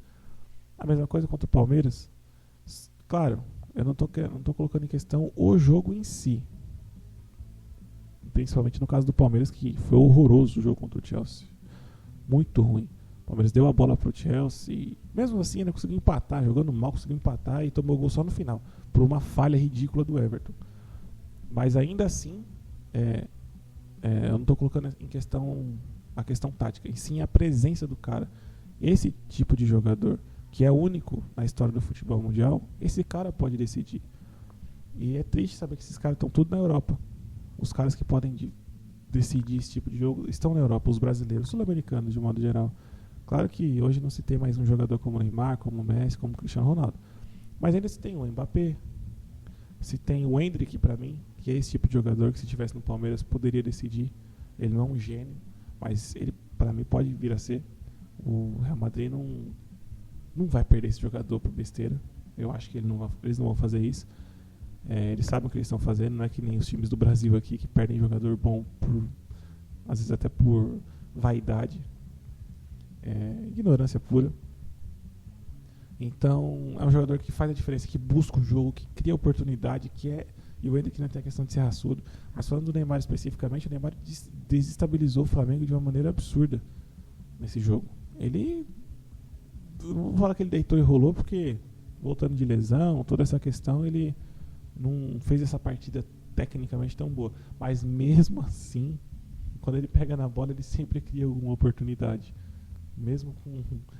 A mesma coisa contra o Palmeiras. Claro, eu não tô colocando em questão o jogo em si. Principalmente no caso do Palmeiras, que foi horroroso o jogo contra o Chelsea. Muito ruim. O Palmeiras deu a bola pro Chelsea, mesmo assim ainda conseguiu empatar, jogando mal, conseguiu empatar e tomou gol só no final, por uma falha ridícula do Everton. Mas ainda assim, eu não estou colocando em questão a questão tática, e sim a presença do cara. Esse tipo de jogador, que é único na história do futebol mundial, esse cara pode decidir. E é triste saber que esses caras estão tudo na Europa. Os caras que podem decidir esse tipo de jogo estão na Europa, os brasileiros, sul-americanos de modo geral. Claro que hoje não se tem mais um jogador como o Neymar, como o Messi, como o Cristiano Ronaldo. Mas ainda se tem o Mbappé, se tem o Endrick, para mim, que é esse tipo de jogador que se tivesse no Palmeiras poderia decidir. Ele não é um gênio, mas ele, para mim, pode vir a ser. O Real Madrid não vai perder esse jogador por besteira. Eu acho que eles não vão fazer isso. Eles sabem o que eles estão fazendo. Não é que nem os times do Brasil aqui que perdem jogador bom às vezes até por vaidade, ignorância pura. Então é um jogador que faz a diferença, que busca o jogo, que cria oportunidade, e o Endrick não tem a questão de ser raçudo. Mas falando do Neymar especificamente, o Neymar desestabilizou o Flamengo de uma maneira absurda nesse jogo. Ele, não vou falar que ele deitou e rolou, porque voltando de lesão, toda essa questão, ele não fez essa partida tecnicamente tão boa. Mas mesmo assim, quando ele pega na bola, ele sempre cria alguma oportunidade. Mesmo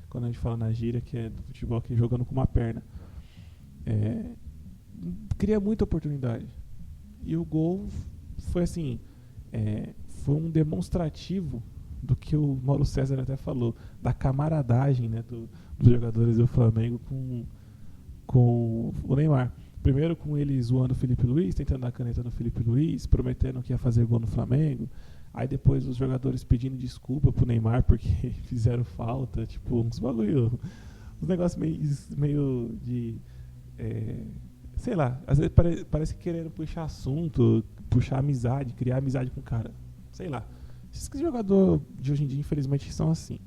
quando a gente fala na gíria, que é do futebol, que é jogando com uma perna. Cria muita oportunidade. E o gol foi assim, foi um demonstrativo do que o Mauro César até falou, da camaradagem, né, dos jogadores do Flamengo com o Neymar. Primeiro com ele zoando o Felipe Luiz, tentando dar caneta no Felipe Luiz, prometendo que ia fazer gol no Flamengo. Aí depois os jogadores pedindo desculpa pro Neymar porque fizeram falta, tipo, uns negócios meio de... sei lá, às vezes parece que querendo puxar assunto, puxar amizade, criar amizade com o cara. Sei lá. Esses jogadores de hoje em dia, infelizmente, são assim.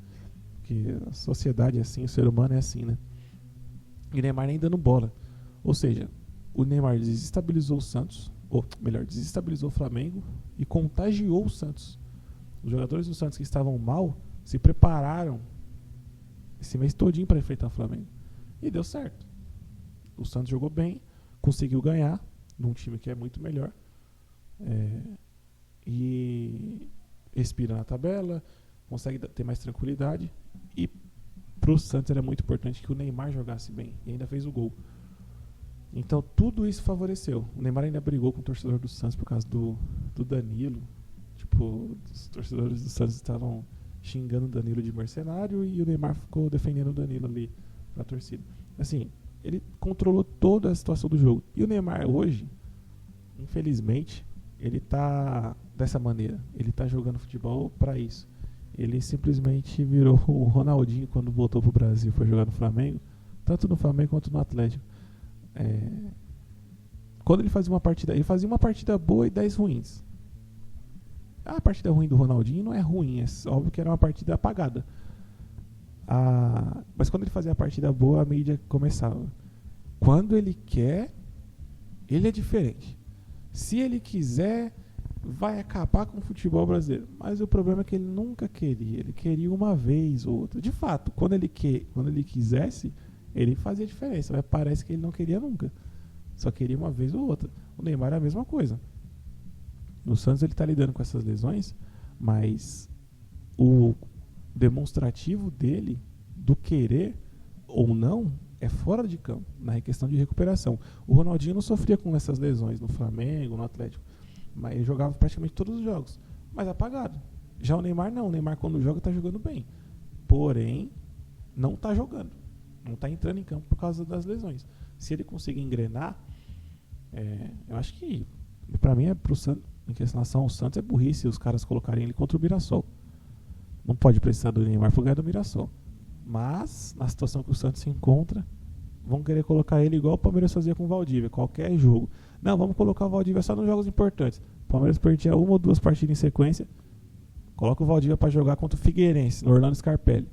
Porque a sociedade é assim, o ser humano é assim, né? E o Neymar nem dando bola. Ou seja, o Neymar desestabilizou o Santos, ou melhor, desestabilizou o Flamengo e contagiou o Santos. Os jogadores do Santos que estavam mal se prepararam esse mês todinho para enfrentar o Flamengo. E deu certo. O Santos jogou bem, conseguiu ganhar num time que é muito melhor. E respira na tabela, consegue ter mais tranquilidade. E pro Santos era muito importante que o Neymar jogasse bem. E ainda fez o gol. Então tudo isso favoreceu. O Neymar ainda brigou com o torcedor do Santos por causa do Danilo. Tipo, os torcedores do Santos estavam xingando o Danilo de mercenário e o Neymar ficou defendendo o Danilo ali pra torcida. Assim, ele controlou toda a situação do jogo. E o Neymar hoje, infelizmente, ele tá dessa maneira. Ele tá jogando futebol pra isso. Ele simplesmente virou o Ronaldinho quando voltou pro Brasil, foi jogar no Flamengo, tanto no Flamengo quanto no Atlético. Quando ele fazia uma partida boa e 10 ruins. A partida ruim do Ronaldinho não é ruim, é óbvio que era uma partida apagada. Mas quando ele fazia a partida boa, a mídia começava. Quando ele quer, ele é diferente. Se ele quiser, vai acabar com o futebol brasileiro. Mas o problema é que ele nunca queria. Ele queria uma vez ou outra. De fato, quando ele quisesse, ele fazia diferença. Mas parece que ele não queria nunca. Só queria uma vez ou outra. O Neymar é a mesma coisa. No Santos ele está lidando com essas lesões, mas o demonstrativo dele do querer ou não é fora de campo, na questão de recuperação. O Ronaldinho não sofria com essas lesões no Flamengo, no Atlético, mas ele jogava praticamente todos os jogos, mas apagado. Já o Neymar não, o Neymar quando joga está jogando bem, porém não está jogando, não está entrando em campo por causa das lesões. Se ele conseguir engrenar, eu acho que para mim pro Santos, em relação ao Santos, é burrice os caras colocarem ele contra o Mirassol. Não pode precisar do Neymar para ganhar do Mirassol. Mas, na situação que o Santos se encontra, vão querer colocar ele igual o Palmeiras fazia com o Valdívia, qualquer jogo. Não, vamos colocar o Valdívia só nos jogos importantes. O Palmeiras perdia 1 ou 2 partidas em sequência, coloca o Valdívia para jogar contra o Figueirense, no Orlando Scarpelli.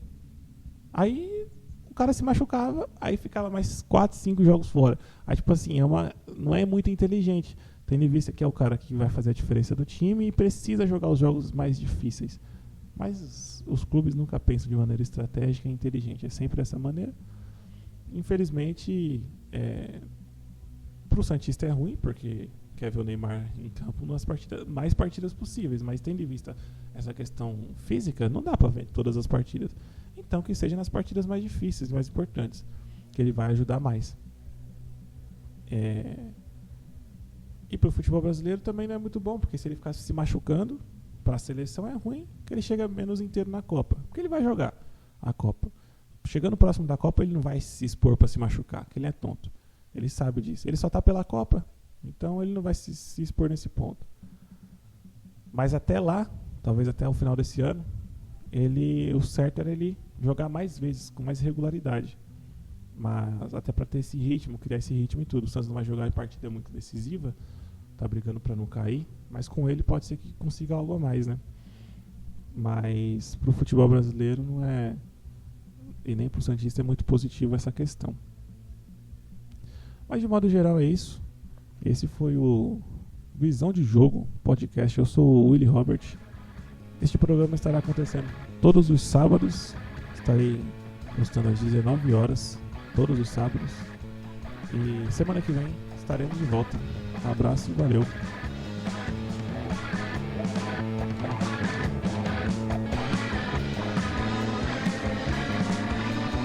Aí o cara se machucava, aí ficava mais 4, 5 jogos fora. Aí tipo assim, não é muito inteligente, tendo em vista que é o cara que vai fazer a diferença do time e precisa jogar os jogos mais difíceis. Mas os clubes nunca pensam de maneira estratégica e inteligente. É sempre dessa maneira. Infelizmente, pro Santista é ruim, porque quer ver o Neymar em campo nas mais partidas possíveis, mas tendo em vista essa questão física, não dá pra ver todas as partidas. Então que seja nas partidas mais difíceis, mais importantes, que ele vai ajudar mais. E pro futebol brasileiro também não é muito bom, porque se ele ficasse se machucando, pra seleção é ruim, que ele chega menos inteiro na Copa, porque ele vai jogar a Copa. Chegando próximo da Copa, ele não vai se expor pra se machucar, porque ele é tonto. Ele sabe disso. Ele só tá pela Copa, então ele não vai se expor nesse ponto. Mas até lá, talvez até o final desse ano, o certo era ele jogar mais vezes, com mais regularidade. Mas até para ter esse ritmo, criar esse ritmo e tudo. O Santos não vai jogar em partida muito decisiva, tá brigando para não cair, mas com ele pode ser que consiga algo a mais, né? Mas pro futebol brasileiro não é, e nem pro Santista é muito positivo essa questão. Mas de modo geral é isso. Esse foi o Visão de Jogo podcast. Eu sou o Willy Robert. Este programa estará acontecendo todos os sábados. Estarei postando às 19 horas, todos os sábados. E semana que vem estaremos de volta. Um abraço e valeu.